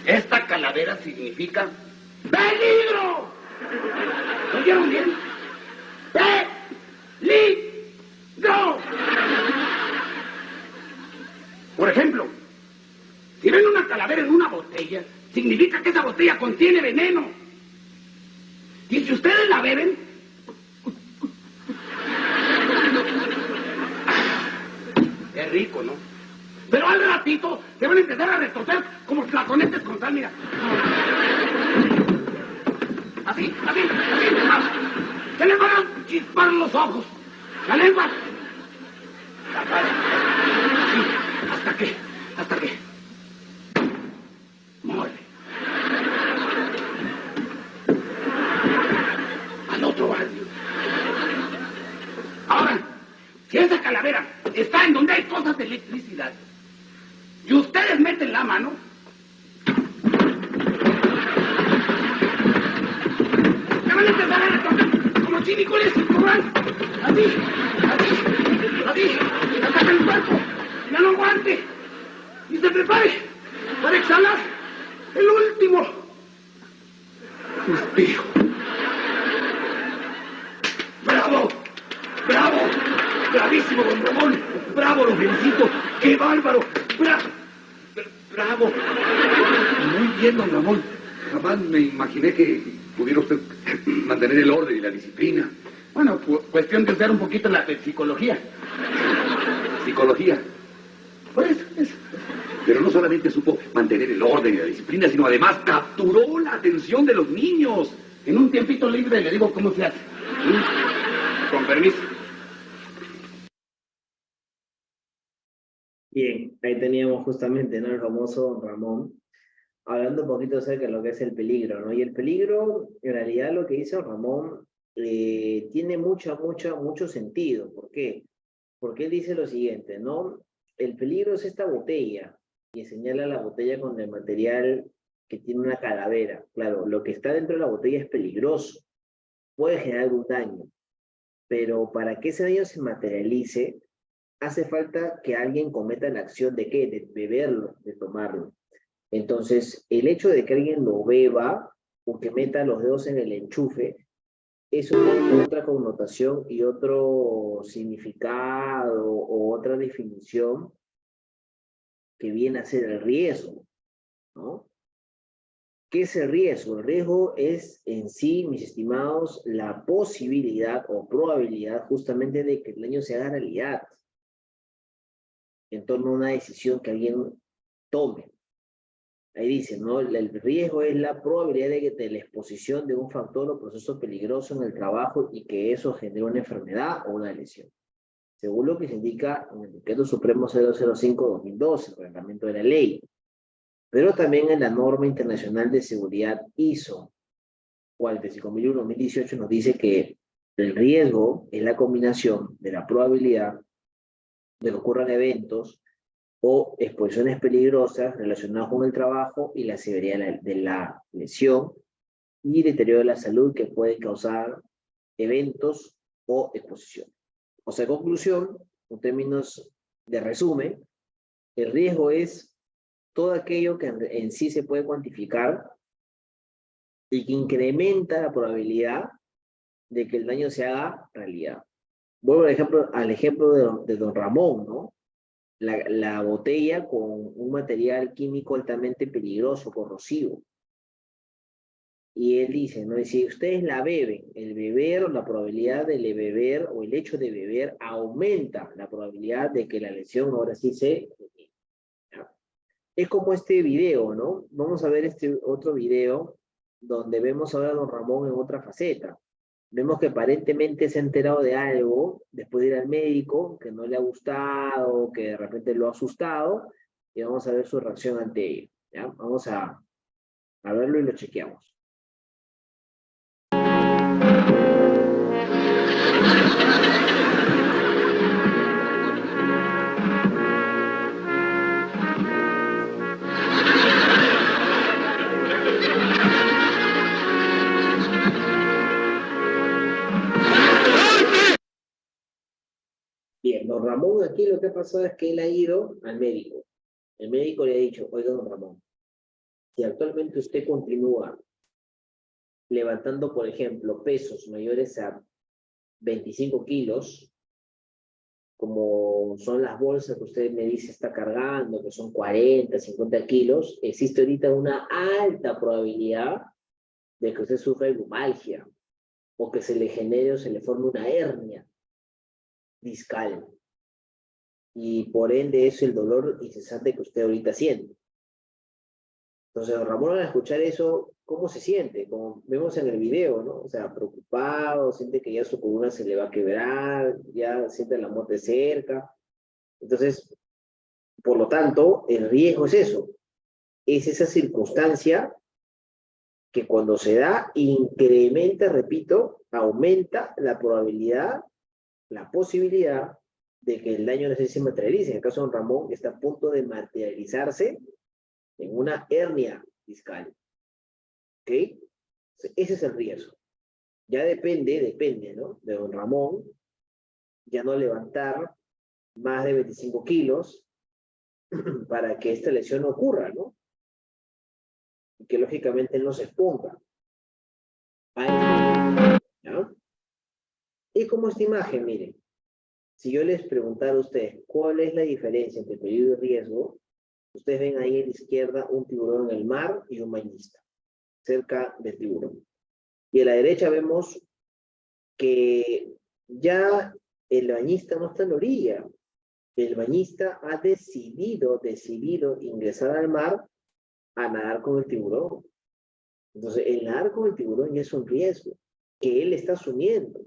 Esta calavera significa ¡peligro! ¿Lo oyeron bien? ¡Peligro! Por ejemplo, si ven una calavera en una botella, significa que esa botella contiene veneno. Y si ustedes la beben, es rico, ¿no? Pero al ratito se van a empezar a retorcer como flaconetes con sal, mira. Así. Se les van a chispar los ojos, la lengua, la cara. Sí, hasta que muere. Al otro barrio. Ahora, si esa calavera está en donde hay cosas de electricidad y ustedes meten la mano, se van a empezar a retorcer como chinicoles sin cobrar. Así, hasta que el cuerpo ya no aguante y se prepare para exhalar el último suspiro. ¡Bravo! ¡Bravísimo, don Ramón! ¡Bravo, lo felicito! ¡Qué bárbaro! ¡Bravo! Muy bien, don Ramón. Jamás me imaginé que pudiera usted mantener el orden y la disciplina. Bueno, cuestión de usar un poquito la psicología. Psicología. Por eso. Pero no solamente supo mantener el orden y la disciplina, sino además capturó la atención de los niños. En un tiempito libre le digo cómo se hace. Con permiso. Bien, ahí teníamos justamente, ¿no? El famoso Don Ramón, hablando un poquito acerca de lo que es el peligro, ¿no? Y el peligro, en realidad lo que dice Don Ramón, tiene mucho sentido. ¿Por qué? Porque él dice lo siguiente, ¿no? El peligro es esta botella, y señala la botella con el material que tiene una calavera. Claro, lo que está dentro de la botella es peligroso, puede generar algún daño, pero para que ese daño se materialice, hace falta que alguien cometa la acción de ¿qué? De beberlo, de tomarlo. Entonces, el hecho de que alguien lo beba o que meta los dedos en el enchufe, eso tiene otra connotación y otro significado o otra definición que viene a ser el riesgo, ¿no? ¿Qué es el riesgo? El riesgo es en sí, mis estimados, la posibilidad o probabilidad justamente de que el daño se haga realidad en torno a una decisión que alguien tome. Ahí dice, ¿no? El riesgo es la probabilidad de la exposición de un factor o proceso peligroso en el trabajo y que eso genere una enfermedad o una lesión. Según lo que se indica en el Decreto Supremo 005-2012, el reglamento de la ley, pero también en la norma internacional de seguridad ISO 45001-2018 nos dice que el riesgo es la combinación de la probabilidad de que ocurran eventos o exposiciones peligrosas relacionadas con el trabajo y la severidad de la lesión y deterioro de la salud que pueden causar eventos o exposición. O sea, en conclusión, en términos de resumen, el riesgo es todo aquello que en sí se puede cuantificar y que incrementa la probabilidad de que el daño se haga realidad. Vuelvo al ejemplo de Don Ramón, ¿no? La botella con un material químico altamente peligroso, corrosivo. Y él dice, ¿no? Y si ustedes la beben, el beber o la probabilidad de beber o el hecho de beber aumenta la probabilidad de que la lesión ahora sí se... Es como este video, ¿no? Vamos a ver este otro video donde vemos ahora a Don Ramón en otra faceta. Vemos que aparentemente se ha enterado de algo después de ir al médico, que no le ha gustado, que de repente lo ha asustado, y vamos a ver su reacción ante ello. ¿Ya? Vamos a verlo y lo chequeamos. Bien, don Ramón aquí lo que ha pasado es que él ha ido al médico. El médico le ha dicho, oiga, don Ramón, si actualmente usted continúa levantando, por ejemplo, pesos mayores a 25 kilos, como son las bolsas que usted me dice está cargando, que son 40, 50 kilos, existe ahorita una alta probabilidad de que usted sufra lumbalgia o que se le genere o se le forme una hernia discal. Y por ende es el dolor incesante que usted ahorita siente. Entonces, don Ramón, al escuchar eso, ¿cómo se siente? Como vemos en el video, ¿no? O sea, preocupado, siente que ya su columna se le va a quebrar, ya siente la muerte cerca. Entonces, por lo tanto, el riesgo es eso. Es esa circunstancia que cuando se da, incrementa, repito, aumenta la probabilidad, la posibilidad de que el daño no se materialice. En el caso de don Ramón, está a punto de materializarse en una hernia discal. ¿Ok? Ese es el riesgo. Ya depende, ¿no? De don Ramón, ya no levantar más de 25 kilos para que esta lesión no ocurra, ¿no? Y que lógicamente no se exponga. ¿Ya? Y como esta imagen, miren, si yo les preguntara a ustedes cuál es la diferencia entre peligro y riesgo, ustedes ven ahí a la izquierda un tiburón en el mar y un bañista cerca del tiburón. Y a la derecha vemos que ya el bañista no está en la orilla. El bañista ha decidido ingresar al mar a nadar con el tiburón. Entonces, el nadar con el tiburón ya es un riesgo que él está asumiendo,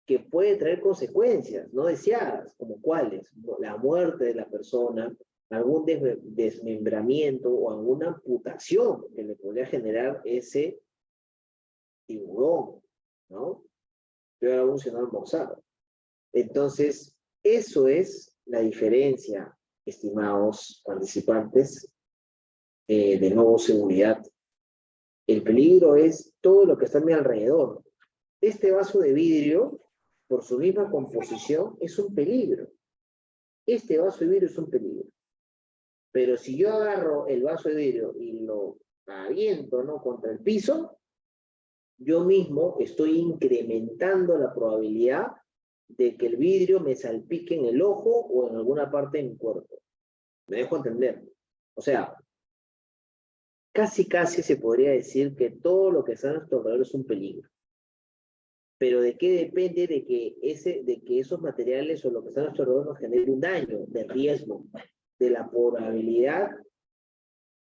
que puede traer consecuencias no deseadas, como cuáles, la muerte de la persona, algún desmembramiento o alguna amputación que le podría generar ese tiburón, ¿no? Pero aún si no almorzado. Entonces, eso es la diferencia, estimados participantes, de nuevo seguridad. El peligro es todo lo que está a mi alrededor. Este vaso de vidrio, por su misma composición, es un peligro. Este vaso de vidrio es un peligro. Pero si yo agarro el vaso de vidrio y lo aviento, ¿no?, contra el piso, yo mismo estoy incrementando la probabilidad de que el vidrio me salpique en el ojo o en alguna parte de mi cuerpo. ¿Me dejo entender? O sea, casi se podría decir que todo lo que está a nuestro alrededor es un peligro. Pero ¿de qué depende de que esos materiales o lo que está a nuestro alrededor nos genere un daño, de riesgo, de la probabilidad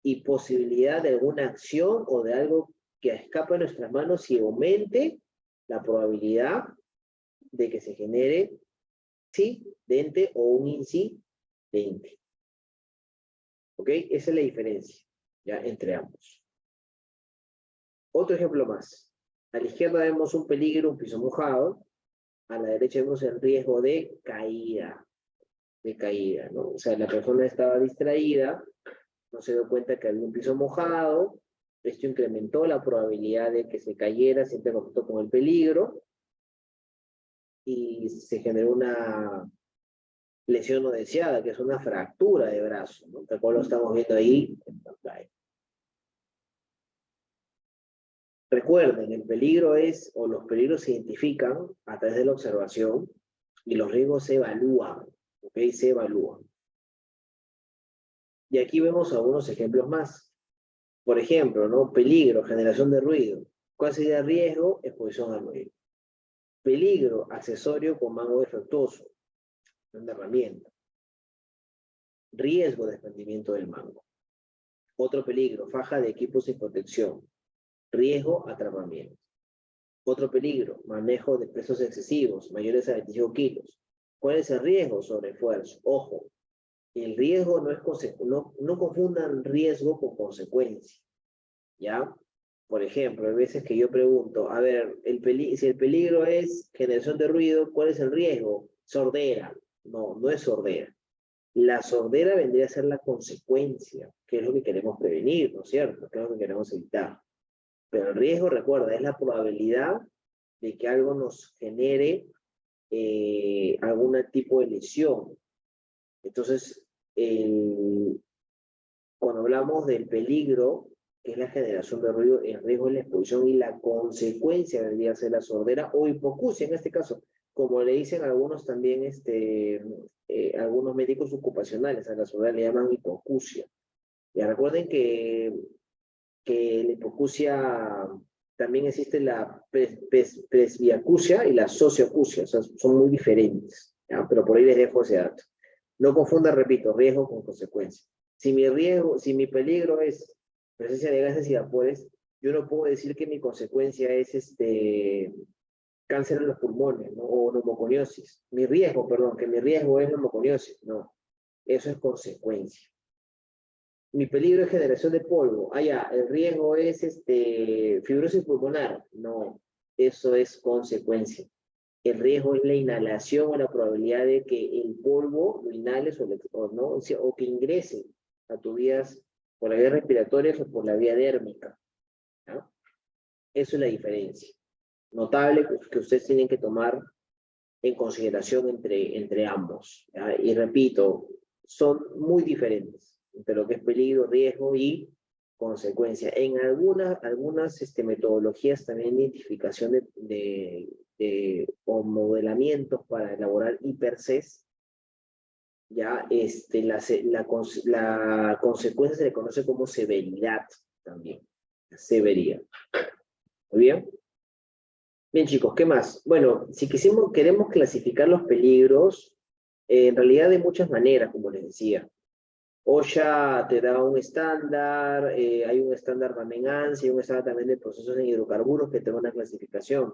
y posibilidad de alguna acción o de algo que escapa de nuestras manos y aumente la probabilidad de que se genere accidente o un incidente? ¿Ok? Esa es la diferencia, ya, entre ambos. Otro ejemplo más. A la izquierda vemos un peligro, un piso mojado. A la derecha vemos el riesgo de caída, ¿no? O sea, la persona estaba distraída, no se dio cuenta que había un piso mojado, esto incrementó la probabilidad de que se cayera, se contacto con el peligro, y se generó una lesión no deseada, que es una fractura de brazo, ¿no? Tal cual lo estamos viendo ahí en pantalla. Recuerden, el peligro es, o los peligros se identifican a través de la observación y los riesgos se evalúan, ¿ok? Se evalúan. Y aquí vemos algunos ejemplos más. Por ejemplo, ¿no? Peligro, generación de ruido. ¿Cuál sería el riesgo? Exposición al ruido. Peligro, accesorio con mango defectuoso, una herramienta. Riesgo, desprendimiento del mango. Otro peligro, faja de equipos sin protección. Riesgo, atrapamiento. Otro peligro, manejo de pesos excesivos, mayores a 25 kilos. ¿Cuál es el riesgo? Sobreesfuerzo. Ojo, el riesgo no es no confundan riesgo con consecuencia, ¿ya? Por ejemplo, hay veces que yo pregunto, a ver, si el peligro es generación de ruido, ¿cuál es el riesgo? Sordera. No, no es sordera. La sordera vendría a ser la consecuencia, que es lo que queremos prevenir, ¿no es cierto? Que es lo que queremos evitar. Pero el riesgo, recuerda, es la probabilidad de que algo nos genere algún tipo de lesión. Entonces, cuando hablamos del peligro, que es la generación de ruido, el riesgo es la exposición y la consecuencia debería ser la sordera o hipoacusia en este caso, como le dicen algunos también, algunos médicos ocupacionales, a la sordera le llaman hipoacusia. Ya recuerden que la hipoacusia también existe la presbiacusia y la socioacusia, o sea, son muy diferentes, ¿ya? Pero por ahí les dejo ese dato. No confundan, repito, riesgo con consecuencia. Si mi peligro es presencia de gases y vapores, yo no puedo decir que mi consecuencia es cáncer en los pulmones, ¿no? O neumoconiosis. Mi riesgo es neumoconiosis. No, eso es consecuencia. Mi peligro es generación de polvo. El riesgo es fibrosis pulmonar. No, eso es consecuencia. El riesgo es la inhalación o la probabilidad de que el polvo lo inhales o que ingrese a tus vías por la vía respiratoria o por la vía dérmica, ¿no? Eso es la diferencia notable que ustedes tienen que tomar en consideración entre ambos, ¿ya? Y repito, son muy diferentes entre lo que es peligro, riesgo y consecuencia. En algunas metodologías también de identificación o modelamientos para elaborar IPRCs, ya la consecuencia se le conoce como severidad también. Severidad. ¿Muy bien? Bien, chicos, ¿qué más? Bueno, si queremos clasificar los peligros, en realidad de muchas maneras, como les decía. OSHA te da un estándar, hay un estándar también ANSI, hay un estándar también de procesos en hidrocarburos que te da una clasificación.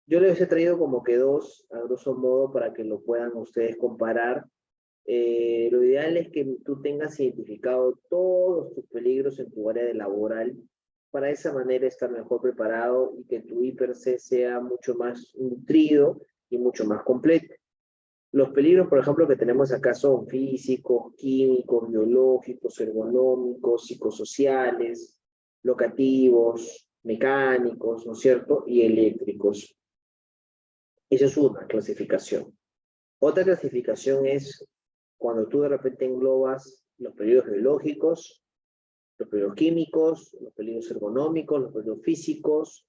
Yo les he traído como que dos, a grosso modo, para que lo puedan ustedes comparar. Lo ideal es que tú tengas identificado todos tus peligros en tu área de laboral, para esa manera estar mejor preparado y que tu IPRC sea mucho más nutrido y mucho más completo. Los peligros, por ejemplo, que tenemos acá son físicos, químicos, biológicos, ergonómicos, psicosociales, locativos, mecánicos, ¿no es cierto? Y eléctricos. Esa es una clasificación. Otra clasificación es cuando tú de repente englobas los peligros biológicos, los peligros químicos, los peligros ergonómicos, los peligros físicos,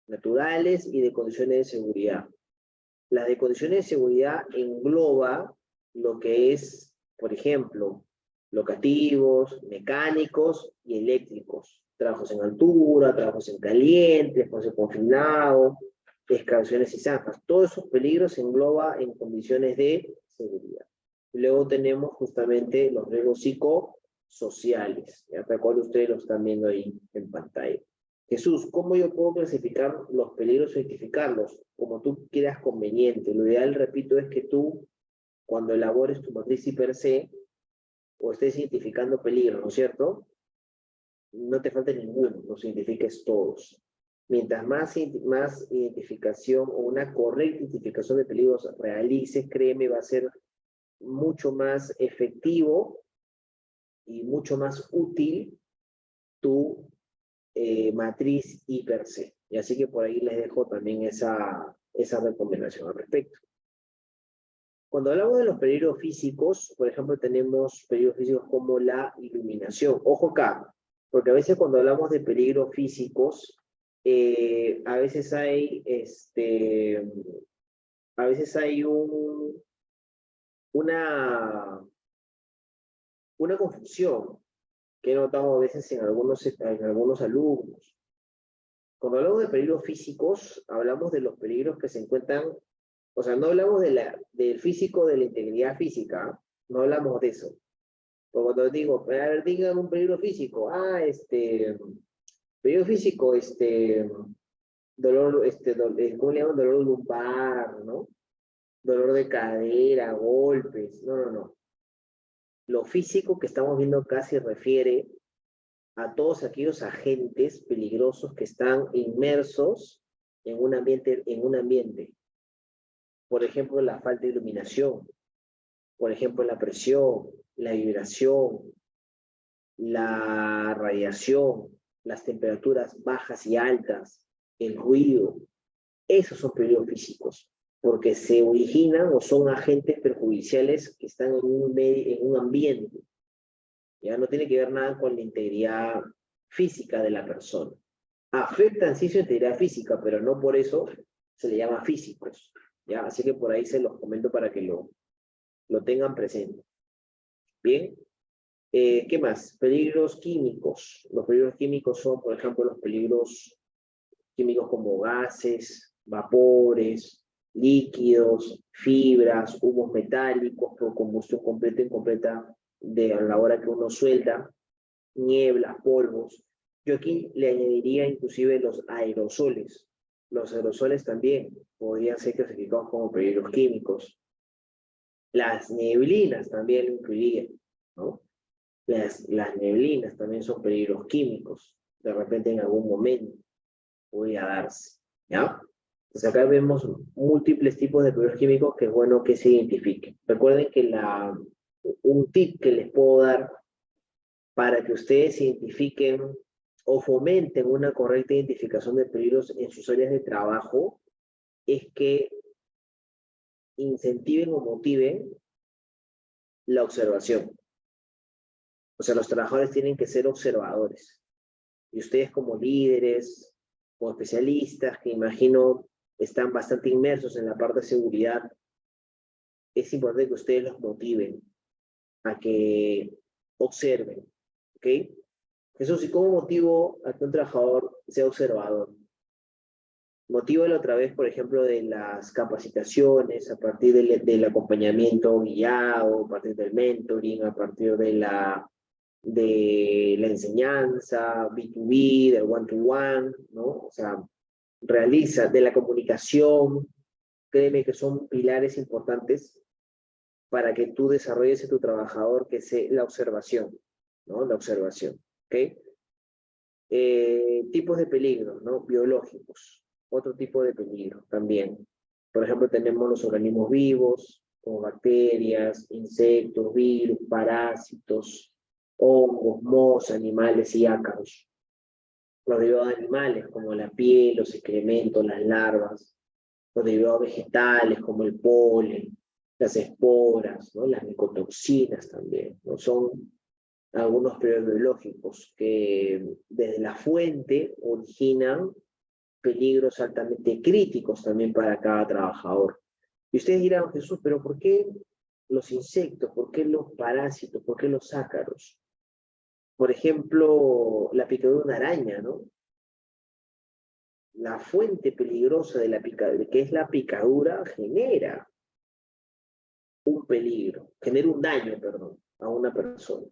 naturales y de condiciones de seguridad. La de condiciones de seguridad engloba lo que es, por ejemplo, locativos, mecánicos y eléctricos. Trabajos en altura, trabajos en caliente, espacio confinado, excavaciones y zanjas. Todos esos peligros se engloba en condiciones de seguridad. Luego tenemos justamente los riesgos psicosociales. Ya tal cual ustedes lo están viendo ahí en pantalla. Jesús, ¿cómo yo puedo clasificar los peligros o identificarlos? Como tú quieras conveniente. Lo ideal, repito, es que tú, cuando elabores tu matriz IPRC, o estés identificando peligros, ¿no es cierto? No te falte ninguno, los identifiques todos. Mientras más identificación o una correcta identificación de peligros realices, créeme, va a ser mucho más efectivo y mucho más útil tu matriz I per se. Y así que por ahí les dejo también esa recomendación al respecto. Cuando hablamos de los peligros físicos, por ejemplo, tenemos peligros físicos como la iluminación. Ojo acá, porque a veces cuando hablamos de peligros físicos, a veces hay una, una confusión que he notado a veces en algunos alumnos. Cuando hablamos de peligros físicos, hablamos de los peligros que se encuentran, o sea, no hablamos del físico, de la integridad física, ¿eh? No hablamos de eso. Porque cuando digo, a ver, digan un peligro físico, peligro físico, dolor, ¿cómo le llaman? Dolor lumbar, ¿no? Dolor de cadera, golpes, no, no, no. Lo físico que estamos viendo acá se refiere a todos aquellos agentes peligrosos que están inmersos en un ambiente. Por ejemplo, la falta de iluminación, por ejemplo, la presión, la vibración, la radiación, las temperaturas bajas y altas, el ruido. Esos son peligros físicos, porque se originan o son agentes perjudiciales que están en un ambiente. Ya no tiene que ver nada con la integridad física de la persona. Afectan sí su integridad física, pero no por eso se le llama físicos. ¿Ya? Así que por ahí se los comento para que lo tengan presente. Bien. ¿Qué más? Peligros químicos. Los peligros químicos son, por ejemplo, los peligros químicos como gases, vapores, líquidos, fibras, humos metálicos por combustión completa e incompleta a la hora que uno suelda, nieblas, polvos. Yo aquí le añadiría inclusive los aerosoles. Los aerosoles también podrían ser clasificados como peligros químicos. Las neblinas también lo incluirían, ¿no? Las neblinas también son peligros químicos. De repente en algún momento podría darse, ¿ya? Entonces acá vemos múltiples tipos de peligros químicos que es bueno que se identifiquen. Recuerden que un tip que les puedo dar para que ustedes identifiquen o fomenten una correcta identificación de peligros en sus áreas de trabajo es que incentiven o motiven la observación. O sea, los trabajadores tienen que ser observadores. Y ustedes como líderes, como especialistas, que imagino están bastante inmersos en la parte de seguridad, es importante que ustedes los motiven a que observen, ¿ok? Eso sí, ¿cómo motivo a que un trabajador sea observador? Motívalo a través, por ejemplo, de las capacitaciones, a partir del acompañamiento guiado, a partir del mentoring, a partir de la enseñanza, B2B, del one-to-one, ¿no? O sea, realiza de la comunicación, créeme que son pilares importantes para que tú desarrolles en tu trabajador, que es la observación, ¿no? La observación, ¿ok? Tipos de peligros, ¿no? Biológicos, otro tipo de peligro también. Por ejemplo, tenemos los organismos vivos, como bacterias, insectos, virus, parásitos, hongos, mohos, animales y ácaros. Los derivados de animales, como la piel, los excrementos, las larvas. Los derivados vegetales, como el polen, las esporas, ¿no? Las micotoxinas también, ¿no? Son algunos periodos biológicos que desde la fuente originan peligros altamente críticos también para cada trabajador. Y ustedes dirán, Jesús, pero ¿por qué los insectos? ¿Por qué los parásitos? ¿Por qué los ácaros? Por ejemplo, la picadura de una araña, ¿no? La fuente peligrosa de la picadura, que es la picadura, genera un peligro, genera un daño, perdón, a una persona.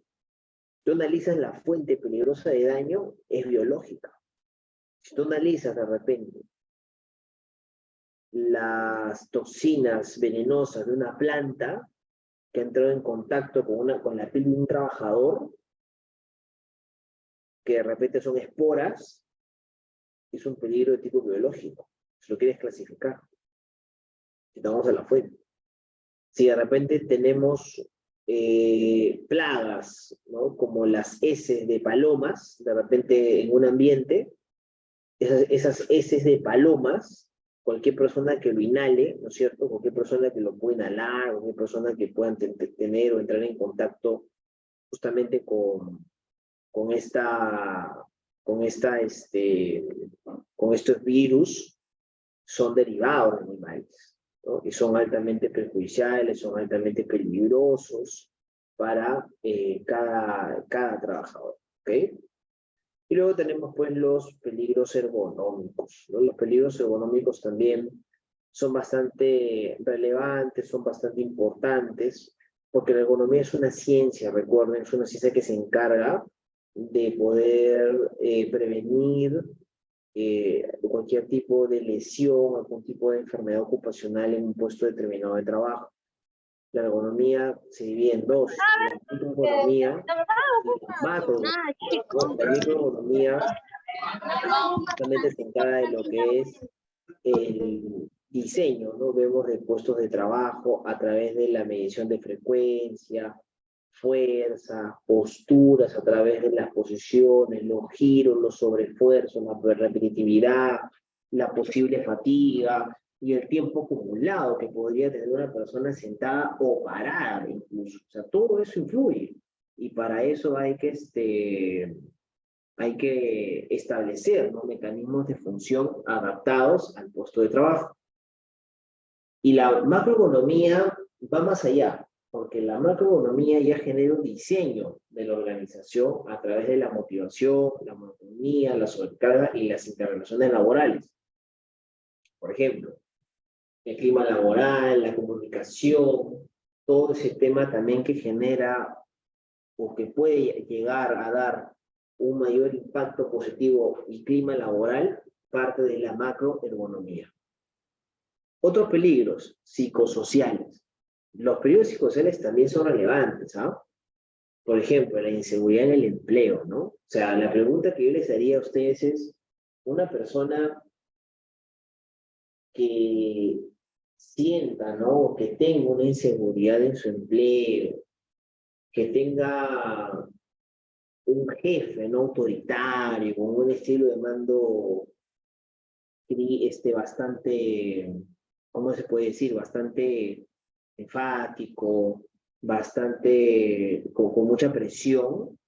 Tú analizas la fuente peligrosa de daño, es biológica. Si tú analizas de repente las toxinas venenosas de una planta que ha entrado en contacto con la piel de un trabajador, que de repente son esporas, es un peligro de tipo biológico, si lo quieres clasificar. Si vamos a la fuente. Si de repente tenemos plagas, ¿no? Como las heces de palomas, de repente en un ambiente, esas heces de palomas, cualquier persona que lo inhale, ¿no es cierto? Cualquier persona que lo pueda inhalar, cualquier persona que pueda tener o entrar en contacto justamente con esta, con esta, con estos virus, son derivados de animales, ¿no? Y son altamente perjudiciales, son altamente peligrosos para cada trabajador, ¿ok? Y luego tenemos pues los peligros ergonómicos, ¿no? Los peligros ergonómicos también son bastante relevantes, son bastante importantes, porque la ergonomía es una ciencia, recuerden, es una ciencia que se encarga de poder prevenir cualquier tipo de lesión, algún tipo de enfermedad ocupacional en un puesto determinado de trabajo. La ergonomía se divide en dos, la microergonomía y la macroergonomía. La microergonomía justamente se encarga de lo que es el diseño, ¿no? Vemos de puestos de trabajo a través de la medición de frecuencia, fuerza, posturas a través de las posiciones, los giros, los sobreesfuerzos, la repetitividad, la posible fatiga y el tiempo acumulado que podría tener una persona sentada o parada incluso. O sea, todo eso influye. Y para eso hay que establecer, ¿no? Mecanismos de función adaptados al puesto de trabajo. Y la macroeconomía va más allá, porque la macroeconomía ya genera un diseño de la organización a través de la motivación, la monotonía, la sobrecarga y las interrelaciones laborales. Por ejemplo, el clima laboral, la comunicación, todo ese tema también que genera o que puede llegar a dar un mayor impacto positivo y clima laboral, parte de la macroergonomía. Otros peligros psicosociales. Los peligros psicosociales también son relevantes, ¿ah? Por ejemplo, la inseguridad en el empleo, ¿no? O sea, la pregunta que yo les haría a ustedes es, una persona que sienta, ¿no? Que tenga una inseguridad en su empleo, que tenga un jefe, ¿no? Autoritario, con un estilo de mando bastante, ¿cómo se puede decir? Bastante enfático, bastante, con mucha presión,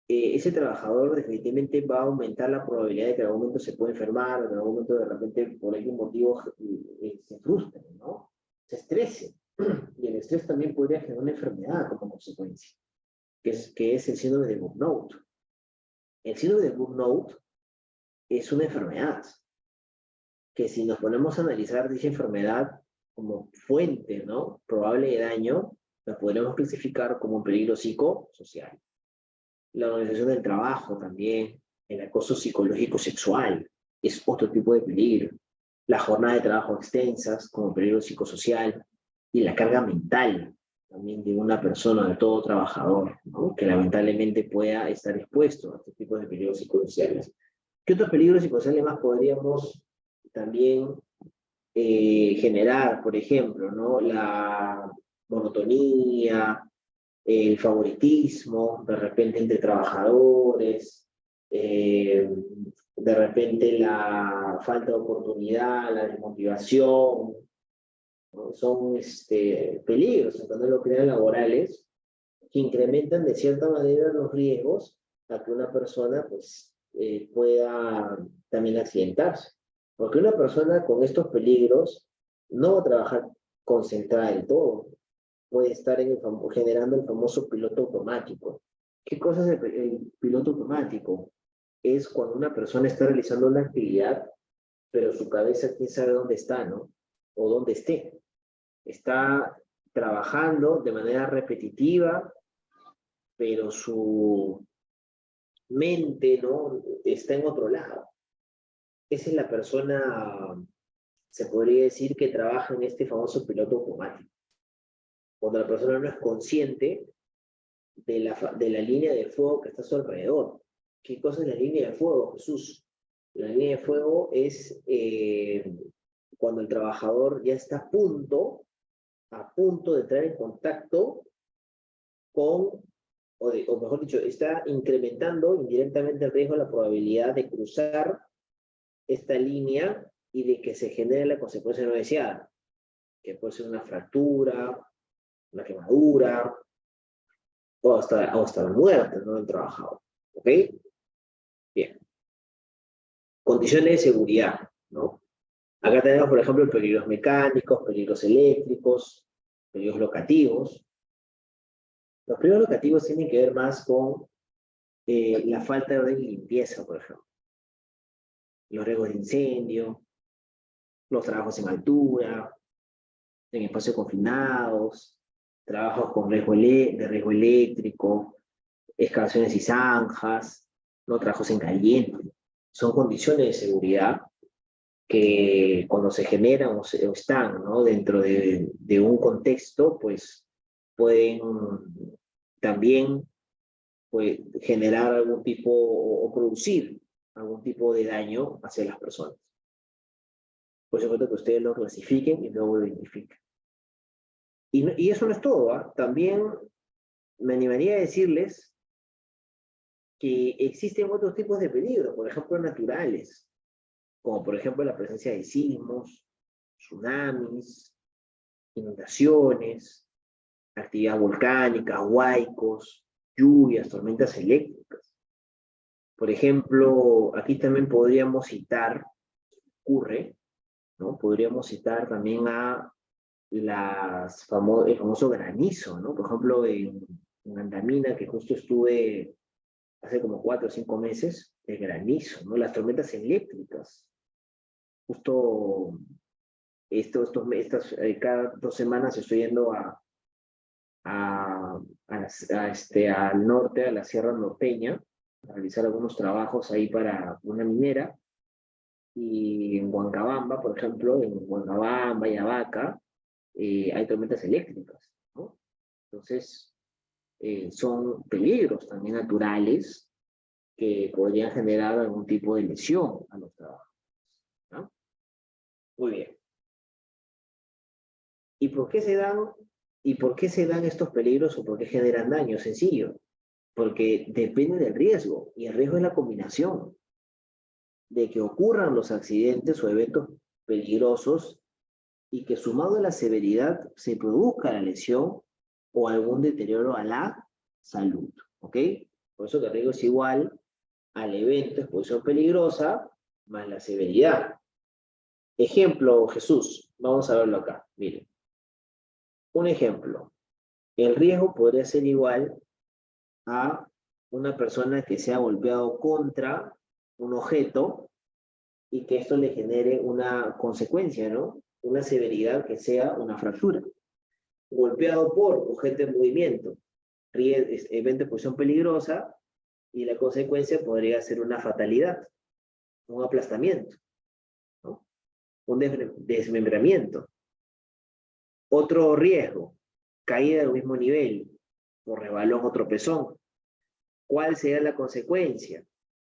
ese trabajador definitivamente va a aumentar la probabilidad de que en algún momento se pueda enfermar, o en algún momento de repente por algún motivo se frustre, ¿no? Se estrese. Y el estrés también podría generar una enfermedad como consecuencia, que es el síndrome de burnout. El síndrome de burnout es una enfermedad que si nos ponemos a analizar dicha enfermedad como fuente, ¿no?, probable de daño, la podríamos clasificar como un peligro psicosocial. La organización del trabajo también, el acoso psicológico sexual, es otro tipo de peligro. La jornada de trabajo extensas como peligro psicosocial y la carga mental también de una persona, de todo trabajador, ¿no?, que lamentablemente pueda estar expuesto a este tipo de peligros psicosociales. ¿Qué otros peligros psicosociales más podríamos también generar? Por ejemplo, ¿no?, la monotonía, el favoritismo, de repente entre trabajadores, de repente la falta de oportunidad, la desmotivación, ¿no? Son peligros, entonces los peligros laborales que incrementan de cierta manera los riesgos a que una persona pues, pueda también accidentarse. Porque una persona con estos peligros no va a trabajar concentrada en todo, puede estar generando el famoso piloto automático. ¿Qué cosa es el piloto automático? Es cuando una persona está realizando una actividad, pero su cabeza quién sabe dónde está, ¿no? O dónde esté. Está trabajando de manera repetitiva, pero su mente, ¿no?, está en otro lado. Esa es la persona, se podría decir, que trabaja en este famoso piloto automático. Cuando la persona no es consciente de la línea de fuego que está a su alrededor. ¿Qué cosa es la línea de fuego, Jesús? La línea de fuego es cuando el trabajador ya está a punto de entrar en contacto con, o mejor dicho, está incrementando indirectamente el riesgo, la probabilidad de cruzar esta línea y de que se genere la consecuencia no deseada, que puede ser una fractura, una quemadura, o hasta la muerte, ¿no?, del trabajador. ¿Ok? Bien. Condiciones de seguridad, ¿no? Acá tenemos, por ejemplo, peligros mecánicos, peligros eléctricos, peligros locativos. Los peligros locativos tienen que ver más con la falta de orden y limpieza, por ejemplo. Los riesgos de incendio, los trabajos en altura, en espacios confinados, trabajos con de riesgo eléctrico, excavaciones y zanjas, no trabajos en caliente. Son condiciones de seguridad que cuando se generan o están, ¿no?, dentro de un contexto, pues pueden también pues, generar algún tipo o producir algún tipo de daño hacia las personas. Por supuesto que ustedes lo clasifiquen y luego lo identifiquen. Y eso no es todo, ¿ah? También me animaría a decirles que existen otros tipos de peligros, por ejemplo, naturales, como por ejemplo la presencia de sismos, tsunamis, inundaciones, actividad volcánica, huaicos, lluvias, tormentas eléctricas. Por ejemplo, aquí también podríamos citar, ocurre, ¿no? Podríamos citar también a el famoso granizo, ¿no? Por ejemplo, en Andamina, que justo estuve hace como 4 o 5 meses, el granizo, ¿no? Las tormentas eléctricas. Justo cada 2 semanas estoy yendo al norte, a la Sierra Norteña, a realizar algunos trabajos ahí para una minera. Y en Huancabamba, por ejemplo, en Huancabamba y Abaca, hay tormentas eléctricas, ¿no? Entonces, son peligros también naturales que podrían generar algún tipo de lesión a los trabajadores, ¿no? Muy bien. ¿Y por qué se dan estos peligros o por qué generan daño? Sencillo, porque depende del riesgo, y el riesgo es la combinación de que ocurran los accidentes o eventos peligrosos y que sumado a la severidad se produzca la lesión o algún deterioro a la salud, ¿ok? Por eso que el riesgo es igual al evento, exposición peligrosa, más la severidad. Ejemplo, Jesús, vamos a verlo acá, miren. Un ejemplo, el riesgo podría ser igual a una persona que se ha golpeado contra un objeto y que esto le genere una consecuencia, ¿no? Una severidad que sea una fractura. Golpeado por objeto en movimiento, evento de posición peligrosa, y la consecuencia podría ser una fatalidad, un aplastamiento, ¿no? Un desmembramiento. Otro riesgo, caída del mismo nivel, por rebalón o tropezón. ¿Cuál sería la consecuencia?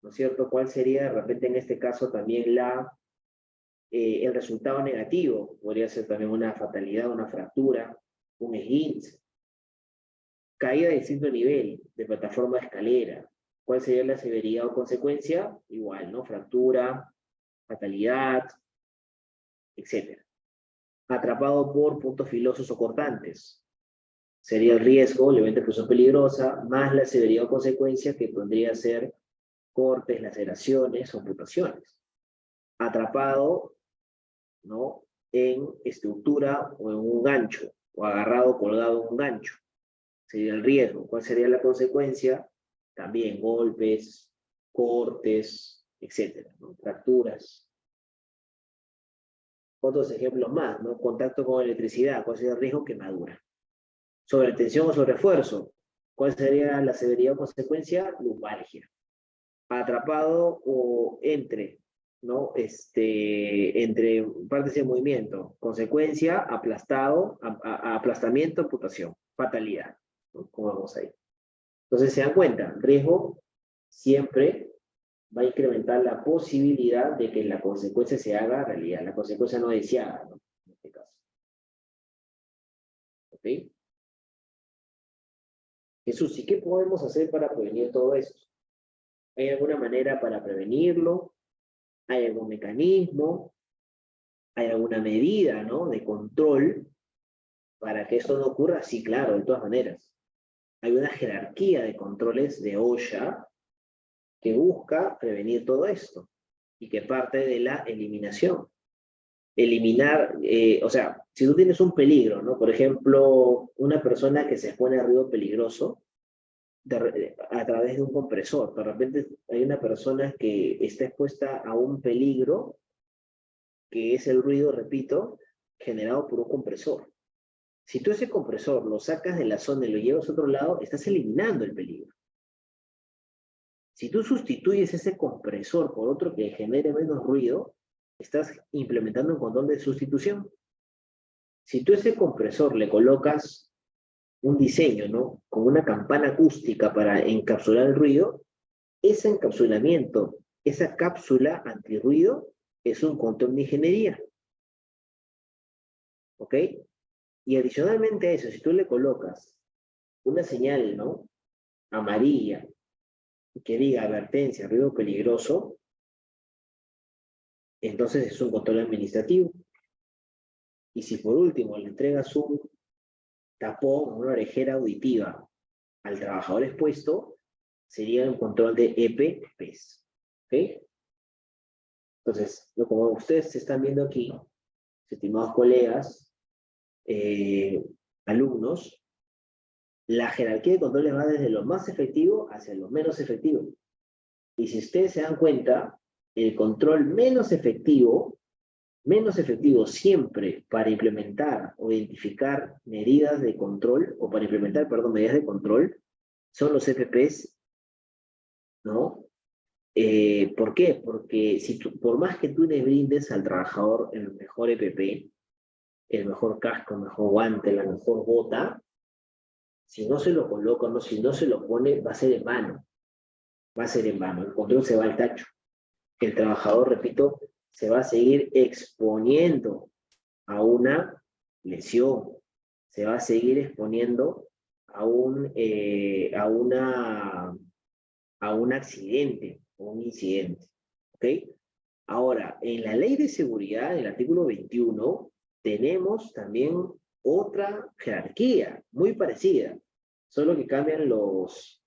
¿No es cierto? ¿Cuál sería de repente en este caso también el resultado negativo? Podría ser también una fatalidad, una fractura, un esguince. Caída de distinto nivel, de plataforma de escalera. ¿Cuál sería la severidad o consecuencia? Igual, ¿no? Fractura, fatalidad, etc. Atrapado por puntos filosos o cortantes. Sería el riesgo, el evento de explosión peligrosa, más la severidad o consecuencia que podría ser cortes, laceraciones o amputaciones. Atrapado, ¿no? En estructura o en un gancho, o agarrado, colgado en un gancho. Sería el riesgo. ¿Cuál sería la consecuencia? También golpes, cortes, etcétera, ¿no? Fracturas. Otros ejemplos más, ¿no? Contacto con electricidad, ¿cuál sería el riesgo? Quemadura. Sobretensión o sobreesfuerzo, ¿cuál sería la severidad o consecuencia? Lumbalgia. Atrapado o entre, ¿no? Entre partes de movimiento. Consecuencia, aplastado, aplastamiento, amputación, fatalidad, ¿no? Como vamos ahí. Entonces, se dan cuenta, riesgo siempre va a incrementar la posibilidad de que la consecuencia se haga realidad, la consecuencia no deseada, ¿no? En este caso. ¿Ok? Jesús, ¿y qué podemos hacer para prevenir todo esto? ¿Hay alguna manera para prevenirlo? ¿Hay algún mecanismo? ¿Hay alguna medida, ¿no? De control para que esto no ocurra? Sí, claro, de todas maneras. Hay una jerarquía de controles de OSHA que busca prevenir todo esto y que parte de la eliminación. Eliminar, o sea, si tú tienes un peligro, ¿no? Por ejemplo, una persona que se expone a ruido peligroso a través de un compresor. De repente hay una persona que está expuesta a un peligro que es el ruido, repito, generado por un compresor. Si tú ese compresor lo sacas de la zona y lo llevas a otro lado, estás eliminando el peligro. Si tú sustituyes ese compresor por otro que genere menos ruido, estás implementando un control de sustitución. Si tú a ese compresor le colocas un diseño, ¿no? Con una campana acústica para encapsular el ruido, ese encapsulamiento, esa cápsula antirruido, es un control de ingeniería. ¿Ok? Y adicionalmente a eso, si tú le colocas una señal, ¿no? Amarilla, que diga advertencia, ruido peligroso, entonces es un control administrativo. Y si por último le entregas un tapón, una orejera auditiva al trabajador expuesto, sería un control de EPPs. ¿Ok? Entonces, como ustedes están viendo aquí, estimados colegas, alumnos, la jerarquía de controles va desde lo más efectivo hacia lo menos efectivo. Y si ustedes se dan cuenta, el control menos efectivo siempre para implementar o identificar medidas de control, o para implementar, perdón, medidas de control, son los EPPs, ¿no? ¿Por qué? Porque por más que tú le brindes al trabajador el mejor EPP, el mejor casco, el mejor guante, la mejor bota, si no se lo coloca, no, si no se lo pone, va a ser en vano. Va a ser en vano. El control se va al tacho. El trabajador, repito, se va a seguir exponiendo a una lesión. Se va a seguir exponiendo a un accidente o un incidente. ¿Ok? Ahora, en la ley de seguridad, en el artículo 21, tenemos también otra jerarquía muy parecida, solo que cambian algunos,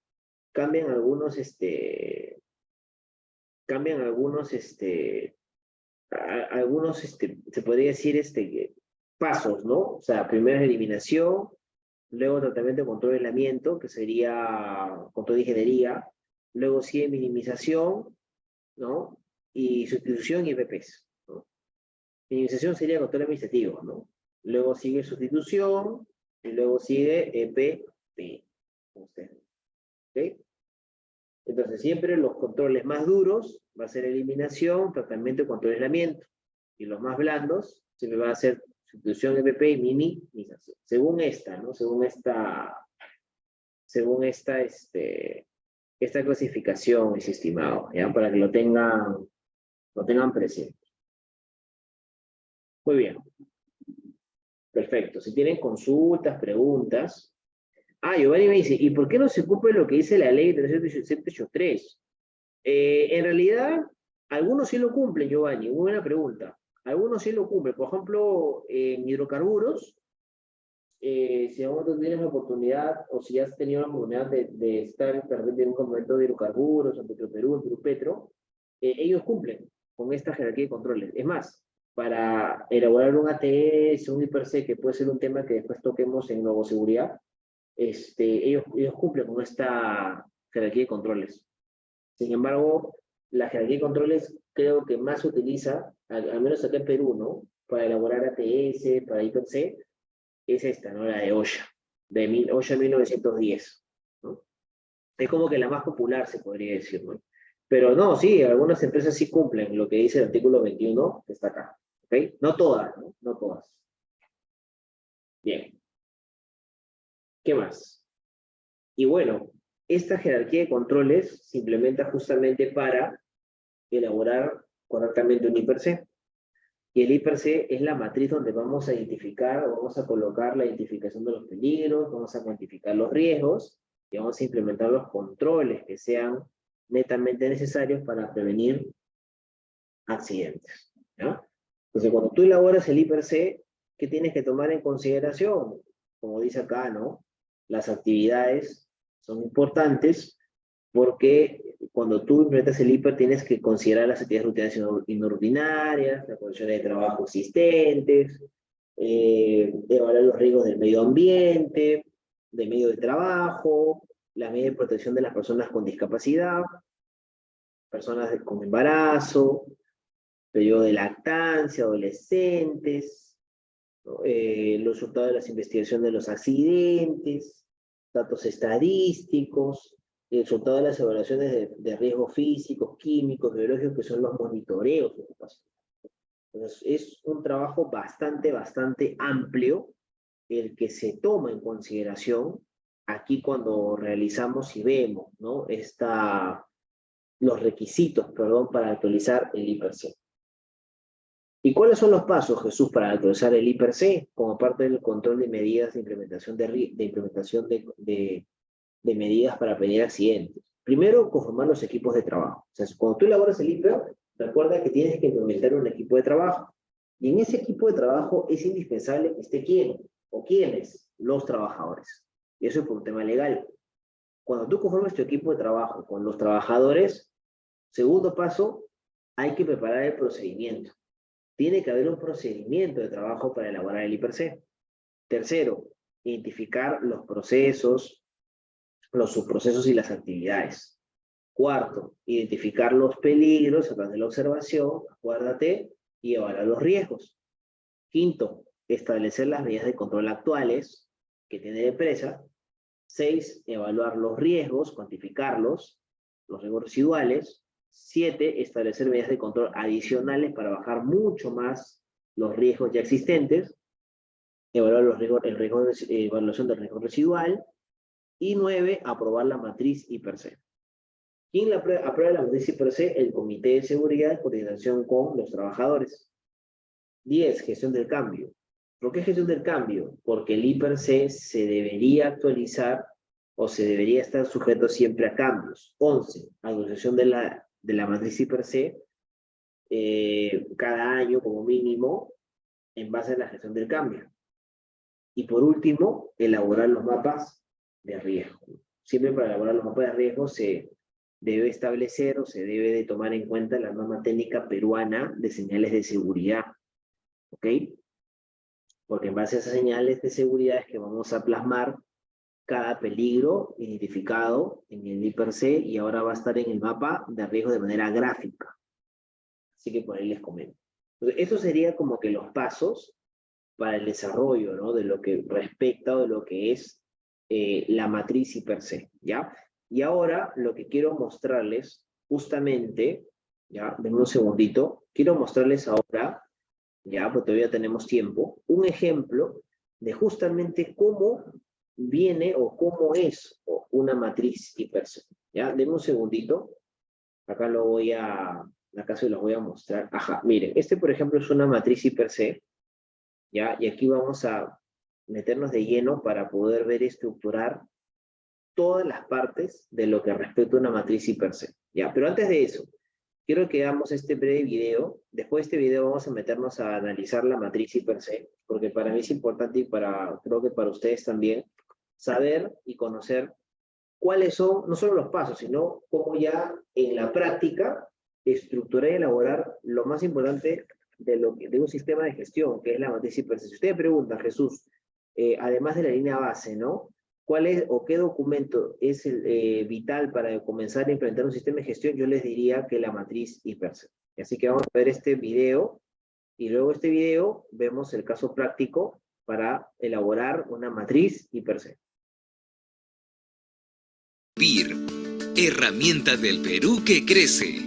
se podría decir, pasos, ¿no? O sea, primero es eliminación, luego tratamiento de control de aislamiento, que sería control de ingeniería, luego sigue minimización, ¿no? y sustitución y EPPs, ¿no? Minimización sería control administrativo, ¿no? Luego sigue sustitución y luego sigue EPP. ¿Ok? Entonces, siempre los controles más duros va a ser eliminación, tratamiento y control de aislamiento. Y los más blandos siempre va a ser sustitución, EPP y minimización. Según esta, ¿no? Esta clasificación, mis estimados, ¿ya? Para que lo tengan presente. Muy bien. Perfecto. Si tienen consultas, preguntas. Ah, Giovanni me dice, ¿y por qué no se ocupa lo que dice la ley 383? En realidad, algunos sí lo cumplen, Giovanni. Buena pregunta. Algunos sí lo cumplen. Por ejemplo, en hidrocarburos, si aún no tienes la oportunidad, o si has tenido la oportunidad de estar en un campamento de hidrocarburos, en Petroperú, en Perupetro, ellos cumplen con esta jerarquía de controles. Es más, para elaborar un ATS, un IPRC, que puede ser un tema que después toquemos en Nuevo Seguridad, ellos cumplen con esta jerarquía de controles. Sin embargo, la jerarquía de controles creo que más se utiliza, al menos acá en Perú, ¿no? Para elaborar ATS, para IPRC, es esta, ¿no? La de OSHA, OSHA 1910, ¿no? Es como que la más popular, se podría decir, ¿no? Pero no, sí, algunas empresas sí cumplen lo que dice el artículo 21, que está acá, ¿ok? No todas, ¿no? No todas. Bien. ¿Qué más? Y bueno, esta jerarquía de controles se implementa justamente para elaborar correctamente un IPRC. Y el IPRC es la matriz donde vamos a identificar, o vamos a colocar la identificación de los peligros, vamos a cuantificar los riesgos, y vamos a implementar los controles que sean netamente necesarios para prevenir accidentes, ¿no? Entonces, cuando tú elaboras el IPRC, ¿qué tienes que tomar en consideración? Como dice acá, ¿no? Las actividades son importantes porque cuando tú implementas el IPR tienes que considerar las actividades rutinarias y no rutinarias, las condiciones de trabajo existentes, evaluar los riesgos del medio ambiente, del medio de trabajo, las medidas de protección de las personas con discapacidad, personas con embarazo, periodo de lactancia, adolescentes, ¿no? Los resultados de las investigaciones de los accidentes, datos estadísticos, el resultado de las evaluaciones de riesgos físicos, químicos, biológicos, que son los monitoreos ocupacionales. Entonces, es un trabajo bastante amplio el que se toma en consideración aquí cuando realizamos y vemos, ¿no? Los requisitos, perdón, para actualizar el IPRC. ¿Y cuáles son los pasos, Jesús, para actualizar el IPRC como parte del control de medidas de implementación de medidas para prevenir accidentes? Primero, conformar los equipos de trabajo. O sea, cuando tú elaboras el IPR, recuerda que tienes que implementar un equipo de trabajo. Y en ese equipo de trabajo es indispensable que esté quién o quiénes, los trabajadores. Y eso es por un tema legal. Cuando tú conformes tu equipo de trabajo con los trabajadores, segundo paso, hay que preparar el procedimiento. Tiene que haber un procedimiento de trabajo para elaborar el IPRC. Tercero, identificar los procesos, los subprocesos y las actividades. Cuarto, identificar los peligros a través de la observación, acuérdate, y evaluar los riesgos. Quinto, establecer las medidas de control actuales que tiene la empresa. 6, evaluar los riesgos, cuantificarlos, los riesgos residuales. 7, establecer medidas de control adicionales para bajar mucho más los riesgos ya existentes. Evaluar los riesgos, evaluación del riesgo residual. Y 9, aprobar la matriz IPRC. ¿Quién aprueba la matriz IPRC? El Comité de Seguridad en coordinación con los trabajadores. 10, gestión del cambio. ¿Por qué gestión del cambio? Porque el IPRC se debería actualizar o se debería estar sujeto siempre a cambios. 11, actualización de la matriz IPRC cada año como mínimo en base a la gestión del cambio. Y por último, elaborar los mapas de riesgo. Siempre para elaborar los mapas de riesgo se debe establecer o se debe de tomar en cuenta la norma técnica peruana de señales de seguridad. ¿Ok? Porque en base a esas señales de seguridad es que vamos a plasmar cada peligro identificado en el IPRC y ahora va a estar en el mapa de riesgo de manera gráfica. Así que por ahí les comento. Entonces, eso sería como que los pasos para el desarrollo, ¿no? De lo que respecta o de lo que es la matriz y per se, ¿ya? Y ahora lo que quiero mostrarles, justamente, ya, denme un segundito, quiero mostrarles ahora, ya, porque todavía tenemos tiempo, un ejemplo de justamente cómo viene o cómo es una matriz y per se, ¿ya? Denme un segundito, acá lo voy a, acá se los voy a mostrar. Ajá, miren, este por ejemplo es una matriz y per se, ¿ya? Y aquí vamos a meternos de lleno para poder ver y estructurar todas las partes de lo que respecta a una matriz y per se, ¿ya? Pero antes de eso, quiero que hagamos este breve video. Después de este video vamos a meternos a analizar la matriz y per se, porque para mí es importante y creo que para ustedes también, saber y conocer cuáles son, no solo los pasos, sino cómo ya en la práctica estructurar y elaborar lo más importante de un sistema de gestión, que es la matriz y per se. Si ustedes preguntan, Jesús, además de la línea base, ¿no? ¿Cuál es o qué documento es vital para comenzar a implementar un sistema de gestión? Yo les diría que la matriz y per se. Así que vamos a ver este video y luego este video vemos el caso práctico para elaborar una matriz y per se. PIR, herramienta del Perú que crece.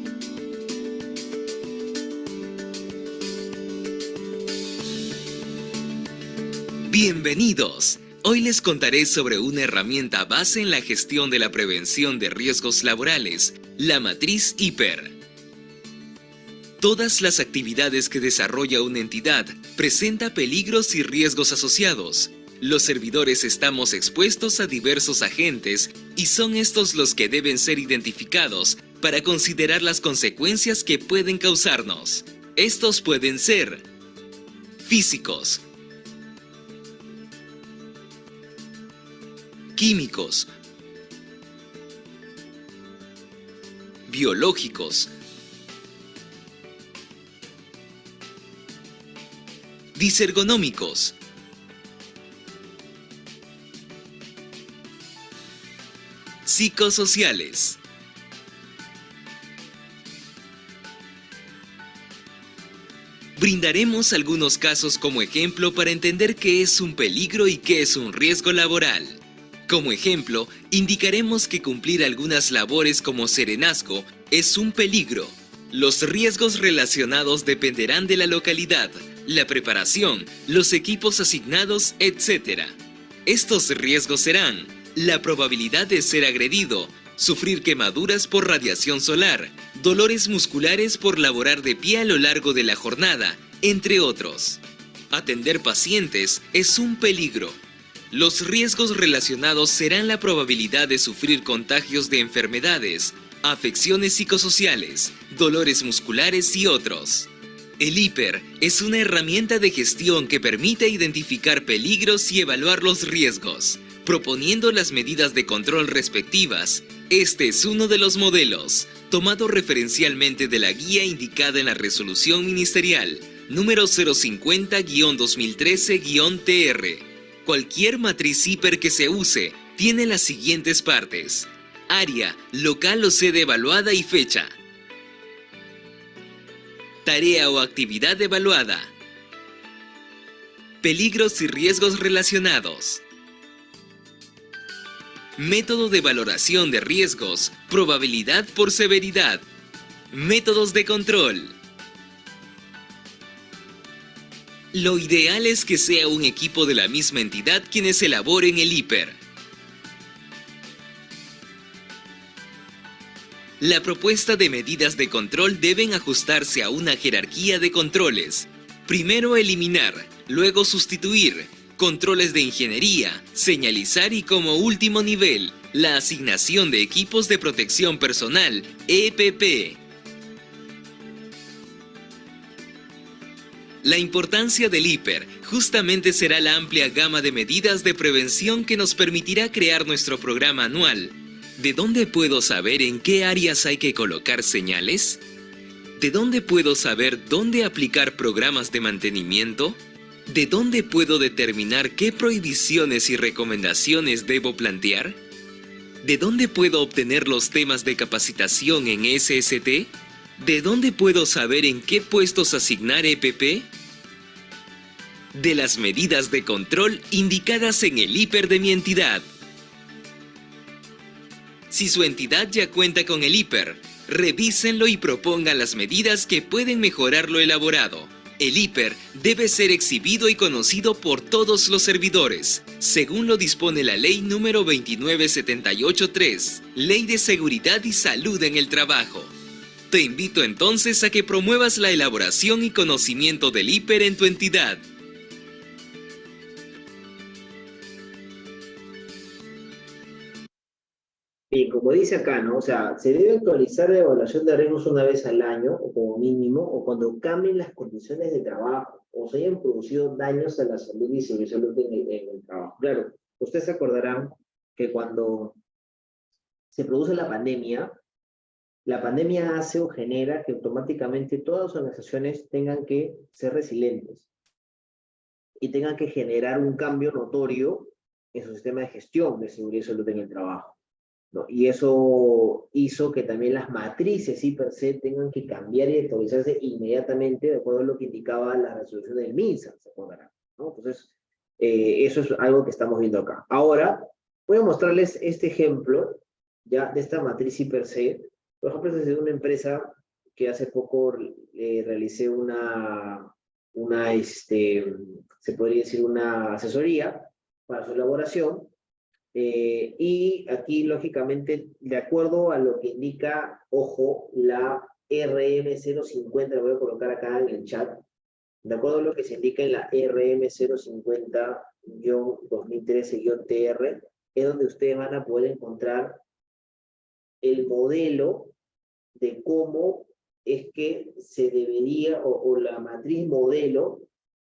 Bienvenidos. Hoy les contaré sobre una herramienta base en la gestión de la prevención de riesgos laborales, la matriz PIR. Todas las actividades que desarrolla una entidad presentan peligros y riesgos asociados. Los servidores estamos expuestos a diversos agentes y son estos los que deben ser identificados para considerar las consecuencias que pueden causarnos. Estos pueden ser físicos, químicos, biológicos, disergonómicos, psicosociales. Brindaremos algunos casos como ejemplo para entender qué es un peligro y qué es un riesgo laboral. Como ejemplo, indicaremos que cumplir algunas labores como serenazgo es un peligro. Los riesgos relacionados dependerán de la localidad, la preparación, los equipos asignados, etc. Estos riesgos serán la probabilidad de ser agredido, sufrir quemaduras por radiación solar, dolores musculares por laborar de pie a lo largo de la jornada, entre otros. Atender pacientes es un peligro. Los riesgos relacionados serán la probabilidad de sufrir contagios de enfermedades, afecciones psicosociales, dolores musculares y otros. El PIR es una herramienta de gestión que permite identificar peligros y evaluar los riesgos, proponiendo las medidas de control respectivas. Este es uno de los modelos, tomado referencialmente de la guía indicada en la resolución ministerial número 050-2013-TR. Cualquier matriz PIR que se use tiene las siguientes partes: área, local o sede evaluada y fecha. Tarea o actividad evaluada. Peligros y riesgos relacionados. Método de valoración de riesgos, probabilidad por severidad. Métodos de control. Lo ideal es que sea un equipo de la misma entidad quienes elaboren el PIR. La propuesta de medidas de control deben ajustarse a una jerarquía de controles. Primero eliminar, luego sustituir, controles de ingeniería, señalizar y como último nivel, la asignación de equipos de protección personal, EPP. La importancia del PIR justamente será la amplia gama de medidas de prevención que nos permitirá crear nuestro programa anual. ¿De dónde puedo saber en qué áreas hay que colocar señales? ¿De dónde puedo saber dónde aplicar programas de mantenimiento? ¿De dónde puedo determinar qué prohibiciones y recomendaciones debo plantear? ¿De dónde puedo obtener los temas de capacitación en SST? ¿De dónde puedo saber en qué puestos asignar EPP? De las medidas de control indicadas en el IPER de mi entidad. Si su entidad ya cuenta con el IPER, revísenlo y propongan las medidas que pueden mejorar lo elaborado. El IPER debe ser exhibido y conocido por todos los servidores, según lo dispone la Ley número 29783, Ley de Seguridad y Salud en el Trabajo. Te invito entonces a que promuevas la elaboración y conocimiento del IPER en tu entidad. Y como dice acá, ¿no? O sea, se debe actualizar la evaluación de riesgos una vez al año, o como mínimo, o cuando cambien las condiciones de trabajo, o se hayan producido daños a la salud y salud en el trabajo. Claro, ustedes se acordarán que cuando se produce la pandemia hace o genera que automáticamente todas las organizaciones tengan que ser resilientes y tengan que generar un cambio notorio en su sistema de gestión de seguridad y salud en el trabajo, ¿no? Y eso hizo que también las matrices sí per se tengan que cambiar y actualizarse inmediatamente de acuerdo a lo que indicaba la resolución del MINSA, se acordarán, ¿no? Entonces, eso es algo que estamos viendo acá. Ahora, voy a mostrarles este ejemplo ya de esta matriz sí per se. Por ejemplo, esta es de una empresa que hace poco realicé se podría decir una asesoría para su elaboración. Y aquí, lógicamente, de acuerdo a lo que indica, ojo, la RM050, la voy a colocar acá en el chat, de acuerdo a lo que se indica en la RM050-2013-TR, es donde ustedes van a poder encontrar el modelo de cómo es que se debería, o la matriz modelo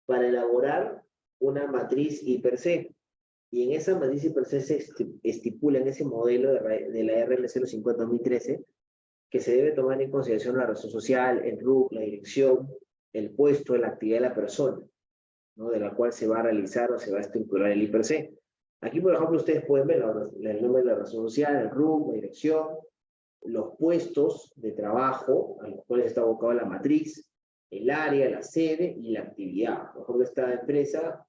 para elaborar una matriz per se. Y en esa matriz per se se estipula en ese modelo de la RM050-2013 que se debe tomar en consideración la razón social, el RUC, la dirección, el puesto, la actividad de la persona, ¿no? De la cual se va a realizar o se va a estructurar el per se. Aquí, por ejemplo, ustedes pueden ver el nombre de la razón social, el RUC, la dirección, los puestos de trabajo a los cuales está abocada la matriz, el área, la sede y la actividad. Por ejemplo, esta empresa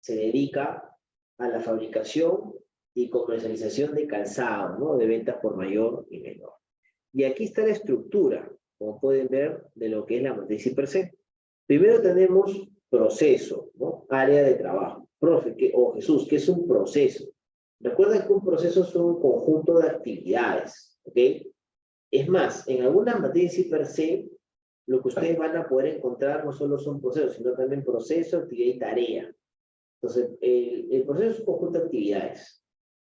se dedica a la fabricación y comercialización de calzado, ¿no? De ventas por mayor y menor. Y aquí está la estructura, como pueden ver, de lo que es la matriz per se. Primero tenemos proceso, ¿no? Área de trabajo. Profe, Jesús, ¿qué es un proceso? Recuerda que un proceso es un conjunto de actividades, ¿ok? Es más, en algunas matrices per se, lo que ustedes van a poder encontrar no solo son procesos, sino también proceso, actividad y tarea. Entonces, el proceso es un conjunto de actividades,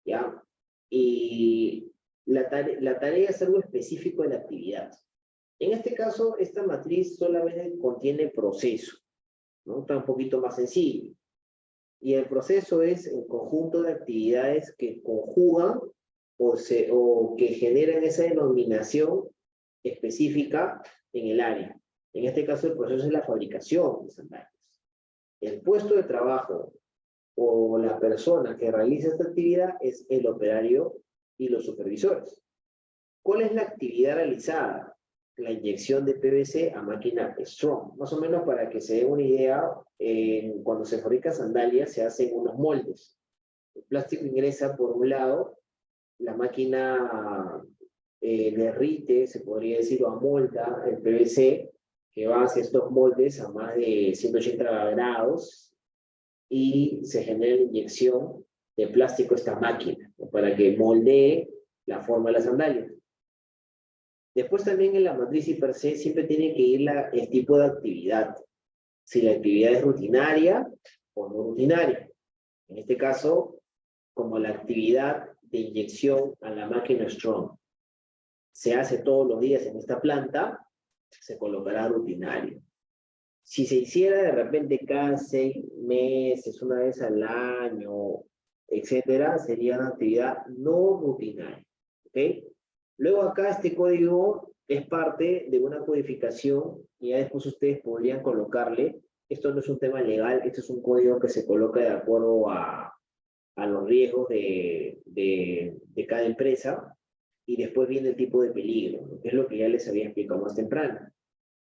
¿ya? Y la tarea es algo específico de la actividad. En este caso, esta matriz solamente contiene proceso, ¿no? Está un poquito más sencillo. Y el proceso es el conjunto de actividades que conjugan o que generan esa denominación específica en el área. En este caso, el proceso es la fabricación de sandalias. El puesto de trabajo o la persona que realiza esta actividad es el operario y los supervisores. ¿Cuál es la actividad realizada? La inyección de PVC a máquina Strong. Más o menos para que se dé una idea, cuando se fabrican sandalias se hacen unos moldes. El plástico ingresa por un lado, la máquina derrite, se podría decir, o amolda el PVC, que va hacia estos moldes a más de 180 grados, y se genera la inyección de plástico a esta máquina, ¿no? Para que moldee la forma de la sandalia. Después también en la matriz per se siempre tiene que ir el tipo de actividad. Si la actividad es rutinaria o no rutinaria. En este caso, como la actividad de inyección a la máquina Strong se hace todos los días en esta planta, se colocará rutinario. Si se hiciera de repente cada 6 meses, una vez al año, etcétera, sería una actividad no rutinaria. ¿Ok? Luego acá este código es parte de una codificación y ya después ustedes podrían colocarle, esto no es un tema legal, esto es un código que se coloca de acuerdo a los riesgos de cada empresa. y después viene el tipo de peligro, ¿no? Que es lo que ya les había explicado más temprano.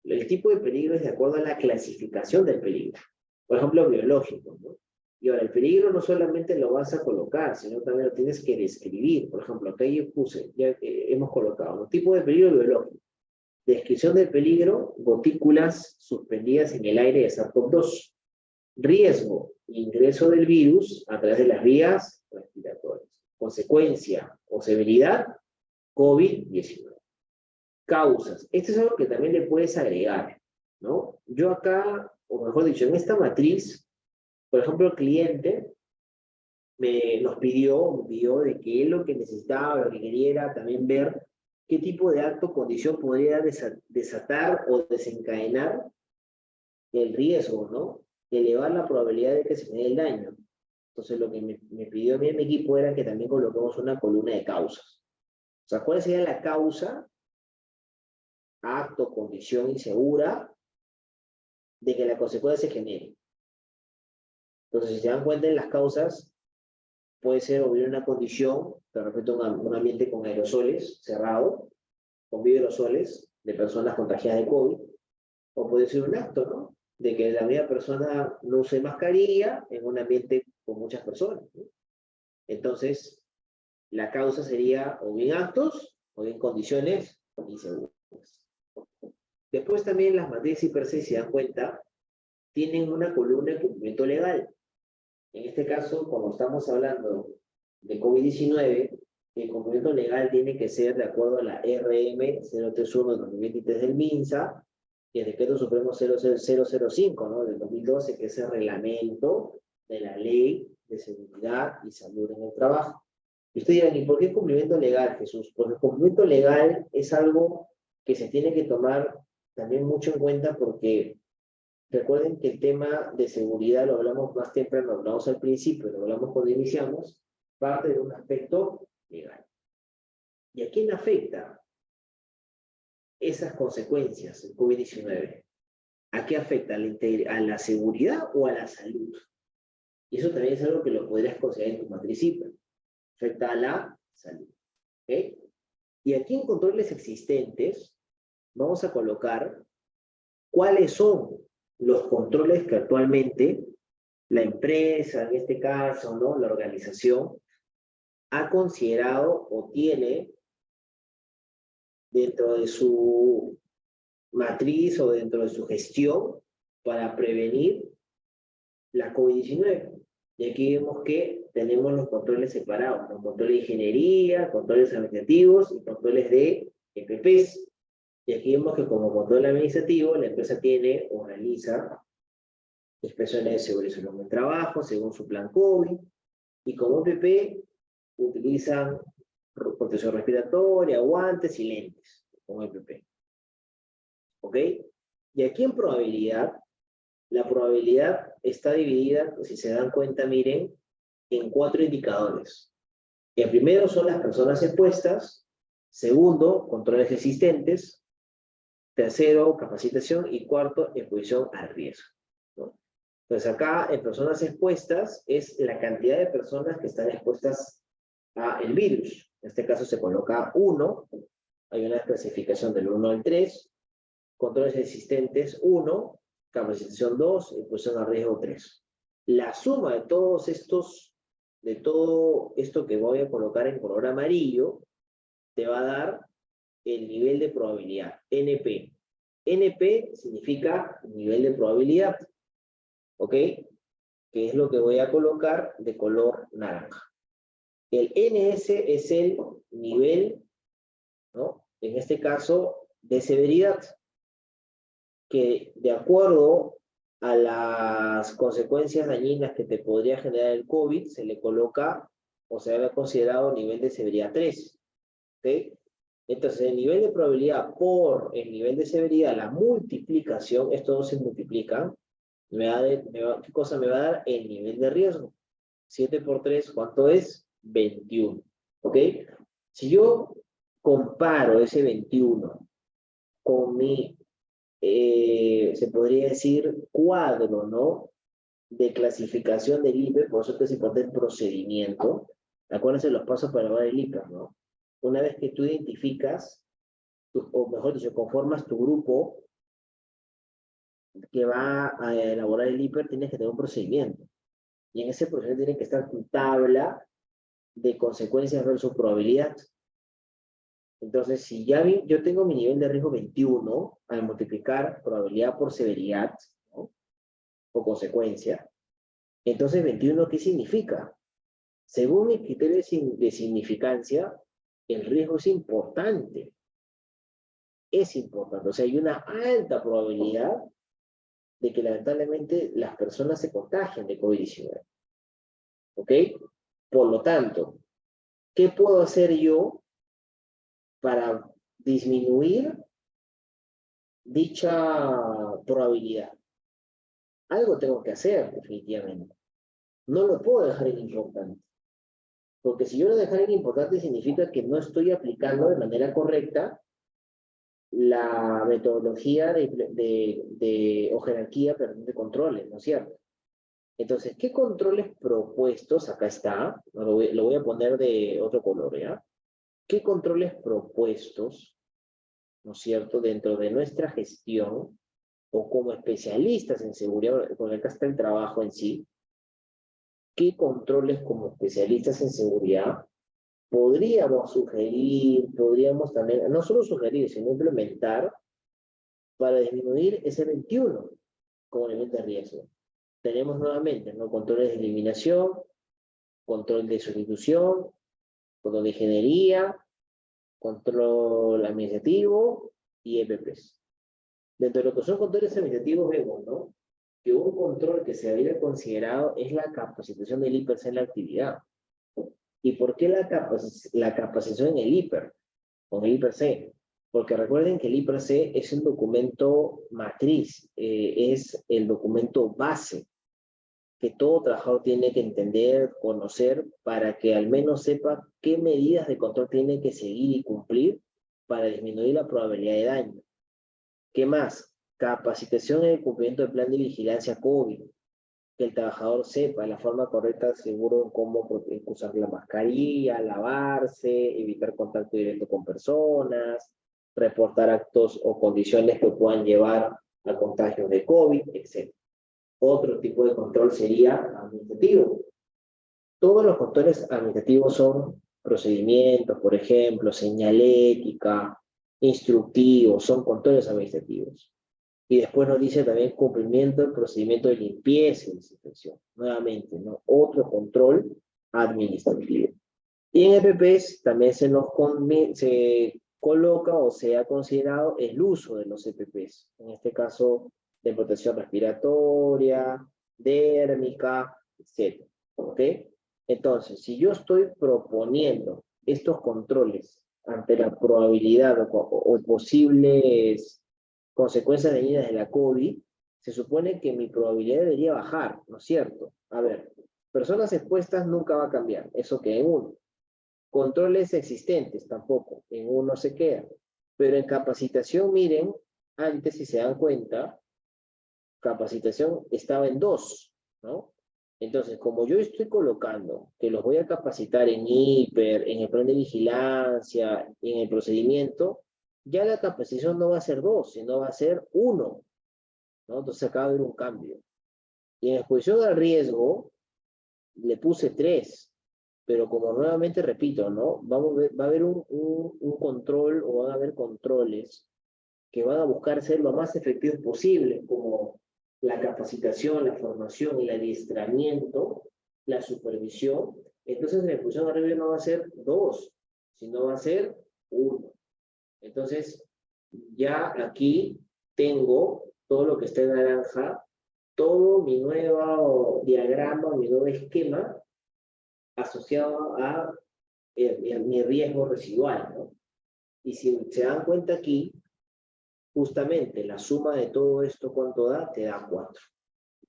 El tipo de peligro es de acuerdo a la clasificación del peligro. Por ejemplo, biológico, ¿no? Y ahora, el peligro no solamente lo vas a colocar, sino también lo tienes que describir. Por ejemplo, acá yo puse, ya hemos colocado, ¿no? Tipo de peligro biológico. Descripción del peligro, gotículas suspendidas en el aire de SARS-CoV-2. Riesgo, ingreso del virus a través de las vías respiratorias. Consecuencia o severidad, COVID-19. Causas. Esto es algo que también le puedes agregar, ¿no? Yo acá, o mejor dicho, en esta matriz, por ejemplo, el cliente nos pidió de que él lo que necesitaba, lo que quería era también ver qué tipo de acto o condición podría desatar o desencadenar el riesgo, ¿no? Elevar la probabilidad de que se me dé el daño. Entonces, lo que me pidió a mí en mi equipo era que también coloquemos una columna de causas. O sea, ¿cuál sería la causa, acto, condición insegura, de que la consecuencia se genere? Entonces, si se dan cuenta en las causas, puede ser o bien una condición, de repente un ambiente con aerosoles cerrado, con bioaerosoles de personas contagiadas de COVID, o puede ser un acto, ¿no? De que la misma persona no use mascarilla en un ambiente con muchas personas, ¿no? Entonces, la causa sería o bien actos o bien condiciones inseguras. Después también las materias y per se, si se dan cuenta, tienen una columna de cumplimiento legal. En este caso, cuando estamos hablando de COVID-19, el cumplimiento legal tiene que ser de acuerdo a la RM 031-2023 del MINSA y el Decreto Supremo 00005, ¿no? Del 2012, que es el reglamento de la Ley de Seguridad y Salud en el Trabajo. Y ustedes dirán, ¿y por qué cumplimiento legal, Jesús? Porque el cumplimiento legal es algo que se tiene que tomar también mucho en cuenta porque recuerden que el tema de seguridad lo hablamos más temprano, lo hablamos al principio, lo hablamos cuando iniciamos, parte de un aspecto legal. ¿Y a quién afecta esas consecuencias del COVID-19? ¿A qué afecta? ¿A la seguridad o a la salud? Y eso también es algo que lo podrías considerar en tu matriz CIPA. Afecta a la salud. ¿Okay? Y aquí en controles existentes vamos a colocar cuáles son los controles que actualmente la empresa, en este caso, ¿no? La organización, ha considerado o tiene dentro de su matriz o dentro de su gestión para prevenir la COVID-19. Y aquí vemos que tenemos los controles separados, los controles de ingeniería, controles administrativos y controles de EPPs. Y aquí vemos que como control administrativo, la empresa tiene o realiza inspecciones de seguridad y salud en el trabajo según su plan COVID, y como EPP utilizan protección respiratoria, guantes y lentes, como EPP. ¿Ok? Y aquí en probabilidad, la probabilidad está dividida, si se dan cuenta, miren, en 4 indicadores. El primero son las personas expuestas, segundo, controles existentes, tercero, capacitación, y cuarto, exposición al riesgo, ¿no? Entonces acá, en personas expuestas, es la cantidad de personas que están expuestas al virus. En este caso se coloca 1, hay una clasificación del 1 al 3, controles existentes 1, capacitación 2, exposición al riesgo 3. La suma de todos estos, de todo esto que voy a colocar en color amarillo, te va a dar el nivel de probabilidad, NP. NP significa nivel de probabilidad, ¿ok? Que es lo que voy a colocar de color naranja. El NS es el nivel, ¿no? En este caso, de severidad, que de acuerdo a las consecuencias dañinas que te podría generar el COVID, se le coloca o se ha considerado nivel de severidad 3. ¿Ok? Entonces, el nivel de probabilidad por el nivel de severidad, la multiplicación, estos dos se multiplican, ¿qué cosa me va a dar? El nivel de riesgo. 7 por 3, ¿cuánto es? 21. ¿Ok? Si yo comparo ese 21 con mi, se podría decir, cuadro, ¿no? De clasificación del IPE, por eso es importante el procedimiento. Acuérdense los pasos para elevar el IPE, ¿no? Una vez que tú identificas, o mejor dicho, conformas tu grupo que va a elaborar el IPER, tienes que tener un procedimiento. Y en ese procedimiento tiene que estar tu tabla de consecuencias versus probabilidad. Entonces, si ya yo tengo mi nivel de riesgo 21, al multiplicar probabilidad por severidad, ¿no? O consecuencia, entonces 21, ¿qué significa? Según mi criterio de significancia, el riesgo es importante. Es importante. O sea, hay una alta probabilidad de que lamentablemente las personas se contagien de COVID-19. ¿Ok? Por lo tanto, ¿qué puedo hacer yo para disminuir dicha probabilidad? Algo tengo que hacer, definitivamente. No lo puedo dejar en importante. Porque si yo lo dejar en importante significa que no estoy aplicando de manera correcta la metodología o jerarquía, perdón, de controles, ¿no es cierto? Entonces, ¿qué controles propuestos? Acá está, lo voy a poner de otro color, ¿ya? ¿Qué controles propuestos, ¿no es cierto?, dentro de nuestra gestión o como especialistas en seguridad, porque acá está el trabajo en sí, qué controles como especialistas en seguridad podríamos sugerir, podríamos también, no solo sugerir, sino implementar para disminuir ese 21 como nivel de riesgo? Tenemos nuevamente, ¿no?, controles de eliminación, control de sustitución, control de ingeniería, control administrativo y EPPs. Dentro de lo que son controles administrativos vemos, ¿no?, que un control que se había considerado es la capacitación del IPER en la actividad. ¿Y por qué la capacitación en el IPER? Con el IPC? Porque recuerden que el IPC es un documento matriz, es el documento base que todo trabajador tiene que entender, conocer, para que al menos sepa qué medidas de control tiene que seguir y cumplir para disminuir la probabilidad de daño. ¿Qué más? Capacitación en el cumplimiento del plan de vigilancia COVID, que el trabajador sepa la forma correcta, seguro, cómo usar la mascarilla, lavarse, evitar contacto directo con personas, reportar actos o condiciones que puedan llevar a contagios de COVID, etc. Otro tipo de control sería administrativo. Todos los controles administrativos son procedimientos, por ejemplo, señalética, instructivos, son controles administrativos. Y después nos dice también cumplimiento del procedimiento de limpieza y desinfección. Nuevamente, ¿no?, otro control administrativo. Y en EPPs también se coloca o se ha considerado el uso de los EPPs. En este caso, de protección respiratoria, dérmica, etc. ¿Ok? Entonces, si yo estoy proponiendo estos controles ante la probabilidad o posibles consecuencias dañinas de la COVID, se supone que mi probabilidad debería bajar, ¿no es cierto? A ver, personas expuestas nunca va a cambiar, eso queda en uno. Controles existentes tampoco, en uno se queda. Pero en capacitación, miren, antes, si se dan cuenta, capacitación estaba en 2, ¿no? Entonces, como yo estoy colocando que los voy a capacitar en IPER, en el plan de vigilancia, en el procedimiento, ya la capacitación no va a ser 2, sino va a ser 1, ¿no? Entonces acaba de haber un cambio. Y en exposición al riesgo, le puse 3, pero como nuevamente repito, ¿no?, va a haber un control, o van a haber controles que van a buscar ser lo más efectivos posible, como la capacitación, la formación, el adiestramiento, la supervisión. Entonces la exposición al riesgo no va a ser 2, sino va a ser 1. Entonces, ya aquí tengo todo lo que está en naranja, todo mi nuevo diagrama, mi nuevo esquema asociado a mi riesgo residual, ¿no? Y si se dan cuenta aquí, justamente la suma de todo esto, ¿cuánto da? Te da 4.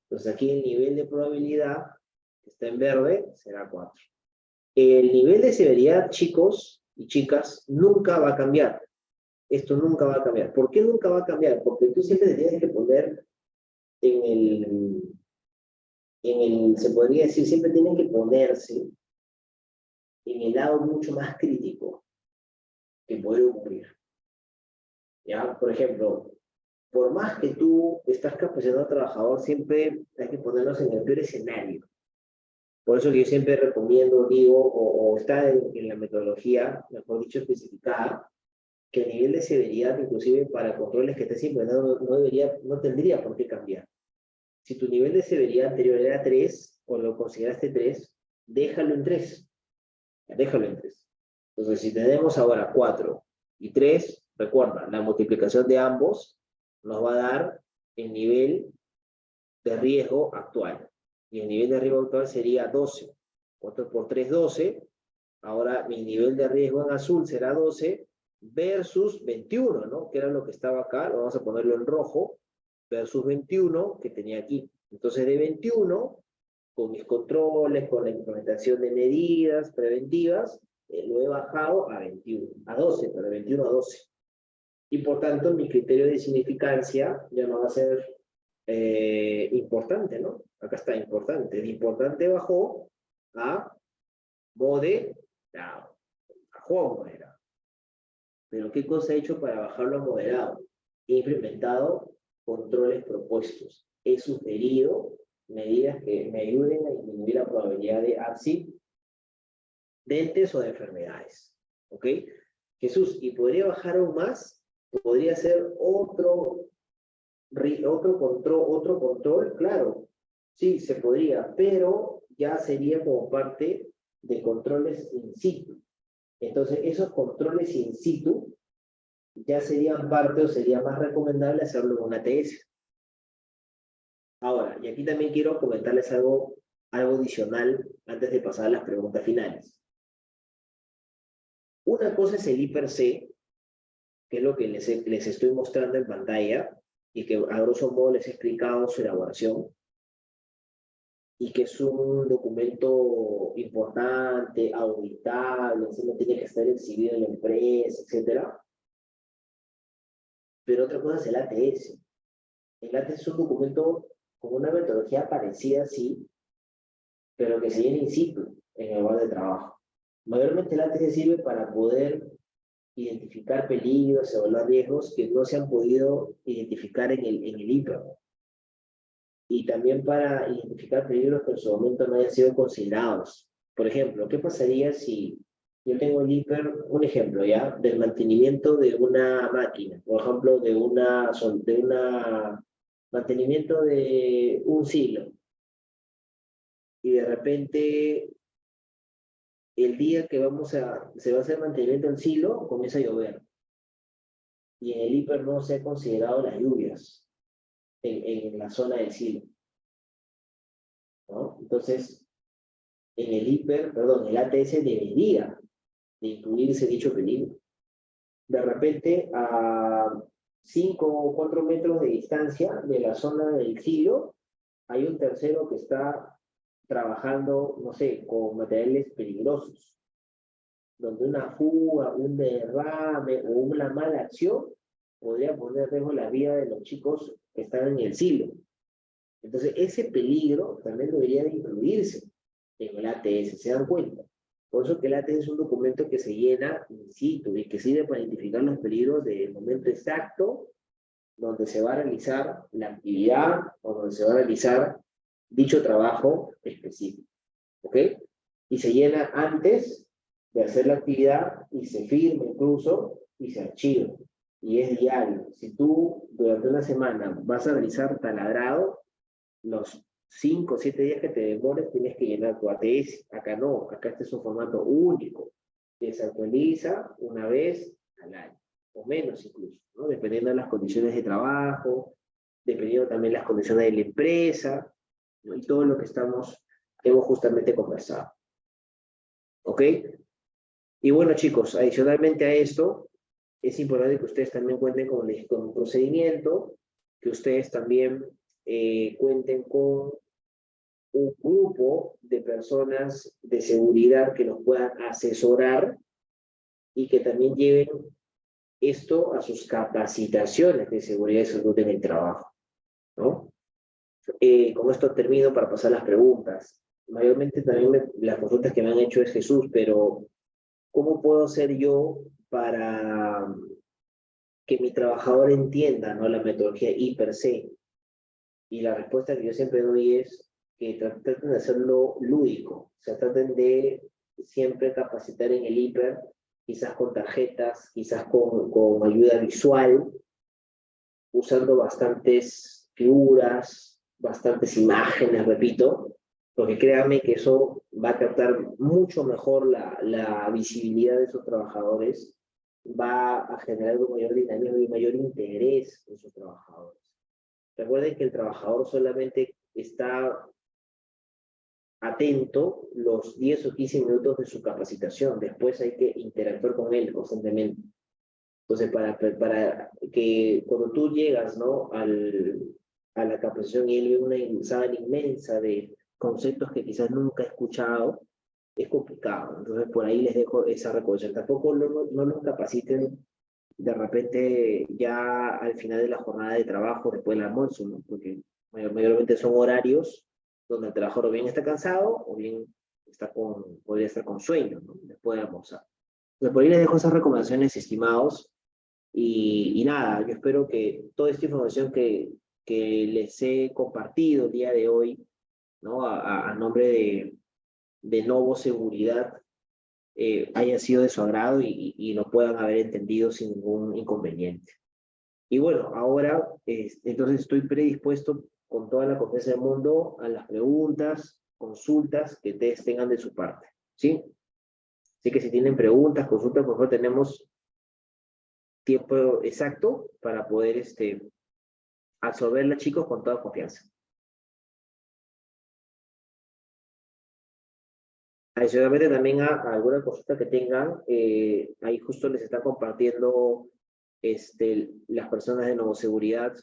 Entonces aquí el nivel de probabilidad, que está en verde, será 4. El nivel de severidad, chicos y chicas, nunca va a cambiar. Esto nunca va a cambiar. ¿Por qué nunca va a cambiar? Porque tú siempre te tienes que poner se podría decir, siempre tienen que ponerse en el lado mucho más crítico. que puede ocurrir. ¿Ya? Por ejemplo, por más que tú estás capacitando al trabajador, siempre hay que ponernos en el peor escenario. Por eso que yo siempre recomiendo, digo, o está en la metodología, mejor dicho, especificada, que el nivel de severidad, inclusive para controles que estés implementando, no tendría por qué cambiar. Si tu nivel de severidad anterior era 3, o lo consideraste 3, déjalo en 3. Déjalo en 3. Entonces, si tenemos ahora 4 y 3, recuerda, la multiplicación de ambos nos va a dar el nivel de riesgo actual. Y el nivel de riesgo actual sería 12. 4 por 3, 12. Ahora mi nivel de riesgo en azul será 12 versus 21, ¿no? Que era lo que estaba acá, lo vamos a ponerlo en rojo, versus 21 que tenía aquí. Entonces de 21, con mis controles, con la implementación de medidas preventivas, lo he bajado a 21, a 12, pero de 21 a 12. Y por tanto mi criterio de significancia ya no va a ser importante, ¿no? Acá está importante. De importante bajó a moderado. Bajó a moderado. Pero ¿qué cosa he hecho para bajarlo a moderado? He implementado controles propuestos. He sugerido medidas que me ayuden a disminuir la probabilidad de accidentes o de enfermedades. ¿Ok? Jesús, ¿y podría bajar aún más? ¿Podría ser otro control? Claro, sí, se podría, pero ya sería como parte de controles in situ. Entonces, esos controles in situ ya serían parte o sería más recomendable hacerlo en una ATS. Ahora, y aquí también quiero comentarles algo adicional antes de pasar a las preguntas finales. Una cosa es el I/C, que es lo que les estoy mostrando en pantalla, y que a grosso modo les he explicado su elaboración, y que es un documento importante, auditable, encima tiene que estar exhibido en la empresa, etc. Pero otra cosa es el ATS. El ATS es un documento con una metodología parecida, sí, pero que se llena in situ en el lugar de trabajo. Mayormente el ATS sirve para poder identificar peligros, evaluar riesgos que no se han podido identificar en el IPER. Y también para identificar peligros que en su momento no hayan sido considerados. Por ejemplo, ¿qué pasaría si yo tengo el IPER, un ejemplo ya, del mantenimiento de una máquina, por ejemplo, de mantenimiento de un silo, y de repente el día que se va a hacer mantenimiento del silo, comienza a llover, y en el IPER no se ha considerado las lluvias en la zona del silo, ¿no? Entonces, en el ATS debería de incluirse dicho peligro. De repente, a 5 o 4 metros de distancia de la zona del silo, hay un tercero que está trabajando, no sé, con materiales peligrosos, donde una fuga, un derrame o una mala acción podría poner en riesgo la vida de los chicos que están en el silo. Entonces, ese peligro también debería de incluirse en el ATS, ¿se dan cuenta? Por eso que el ATS es un documento que se llena in situ y que sirve para identificar los peligros del momento exacto donde se va a realizar la actividad o donde se va a realizar dicho trabajo específico. ¿Ok? Y se llena antes de hacer la actividad y se firma incluso y se archiva. Y es diario. Si tú durante una semana vas a realizar taladrado, los 5 o 7 días que te demores tienes que llenar tu ATS. Acá no, acá este es un formato único, que se actualiza una vez al año, o menos incluso, ¿no? Dependiendo de las condiciones de trabajo, dependiendo también de las condiciones de la empresa, ¿no? Y todo lo que hemos justamente conversado. ¿Ok? Y bueno, chicos, adicionalmente a esto, es importante que ustedes también cuenten con un procedimiento, que ustedes también cuenten con un grupo de personas de seguridad que nos puedan asesorar y que también lleven esto a sus capacitaciones de seguridad y salud en el trabajo, ¿no? Con esto termino para pasar las preguntas. Mayormente también las consultas que me han hecho es Jesús, pero ¿cómo puedo ser yo para que mi trabajador entienda, ¿no?, la metodología I per se. Y la respuesta que yo siempre doy es que traten de hacerlo lúdico, o sea, traten de siempre capacitar en el hiper, quizás con tarjetas, quizás con ayuda visual, usando bastantes figuras, bastantes imágenes, repito, porque créanme que eso va a captar mucho mejor la visibilidad de esos trabajadores, va a generar un mayor dinamismo y un mayor interés en sus trabajadores. Recuerden que el trabajador solamente está atento los 10 o 15 minutos de su capacitación, después hay que interactuar con él constantemente. Entonces, para que cuando tú llegas, ¿no?, a la capacitación y él ve una sala inmensa de conceptos que quizás nunca he escuchado, es complicado. Entonces, por ahí les dejo esa recomendación. Tampoco no los capaciten de repente ya al final de la jornada de trabajo, después del almuerzo, ¿no?, porque mayormente son horarios donde el trabajador o bien está cansado o bien podría estar con sueño, ¿no?, después de almorzar. Entonces, por ahí les dejo esas recomendaciones, estimados. Y nada, yo espero que toda esta información que les he compartido el día de hoy, ¿no?, a nombre de Novo Seguridad, haya sido de su agrado y lo puedan haber entendido sin ningún inconveniente. Y bueno, ahora entonces estoy predispuesto con toda la confianza del mundo a las preguntas, consultas que ustedes tengan de su parte, ¿sí? Así que si tienen preguntas, consultas, por favor, tenemos tiempo exacto para poder absorberla, chicos, con toda confianza. Adicionalmente también a alguna consulta que tengan, ahí justo les está compartiendo las personas de Novo Seguridad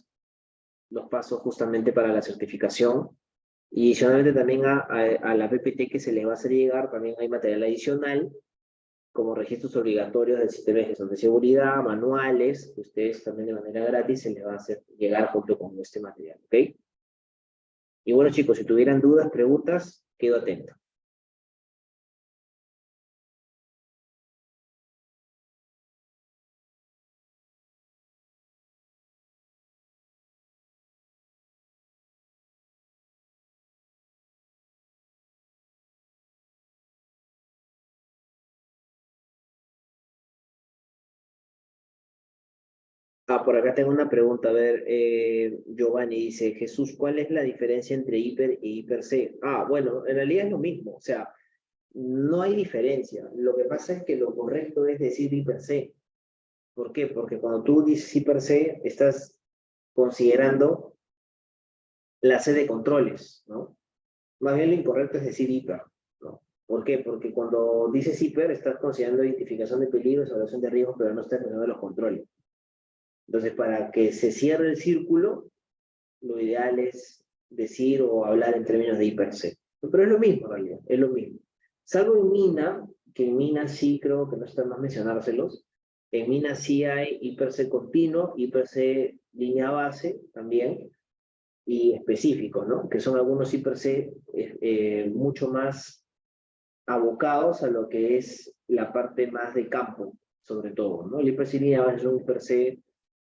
los pasos justamente para la certificación. Y adicionalmente también a la PPT que se les va a hacer llegar, también hay material adicional, como registros obligatorios del sistema de gestión de seguridad, manuales, que ustedes también de manera gratis se les va a hacer llegar junto con este material, ¿ok? Y bueno, chicos, si tuvieran dudas, preguntas, quedo atento. Por acá tengo una pregunta. A ver, Giovanni dice, Jesús, ¿cuál es la diferencia entre hiper e hiper C? Bueno, en realidad es lo mismo. O sea, no hay diferencia. Lo que pasa es que lo correcto es decir hiper C. ¿Por qué? Porque cuando tú dices hiper C, estás considerando la C de controles, ¿no? Más bien lo incorrecto es decir hiper, ¿no? ¿Por qué? Porque cuando dices hiper, estás considerando identificación de peligros, evaluación de riesgos, pero no estás considerando los controles. Entonces, para que se cierre el círculo, lo ideal es decir o hablar en términos de hiper C. Pero es lo mismo, en realidad, es lo mismo. Salvo en Mina, que en Mina sí creo que no está más mencionárselos. En Mina sí hay hiper C continuo, hiper C línea base también, y específicos, ¿no? Que son algunos hiper C mucho más abocados a lo que es la parte más de campo, sobre todo, ¿no? El hiper C línea base es un hiper C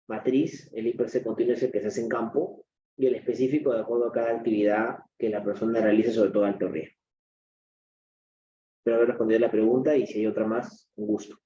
matriz, el hiper C continuo es el que se hace en campo, y el específico de acuerdo a cada actividad que la persona realice, sobre todo alto riesgo. Espero haber respondido la pregunta y si hay otra más, un gusto.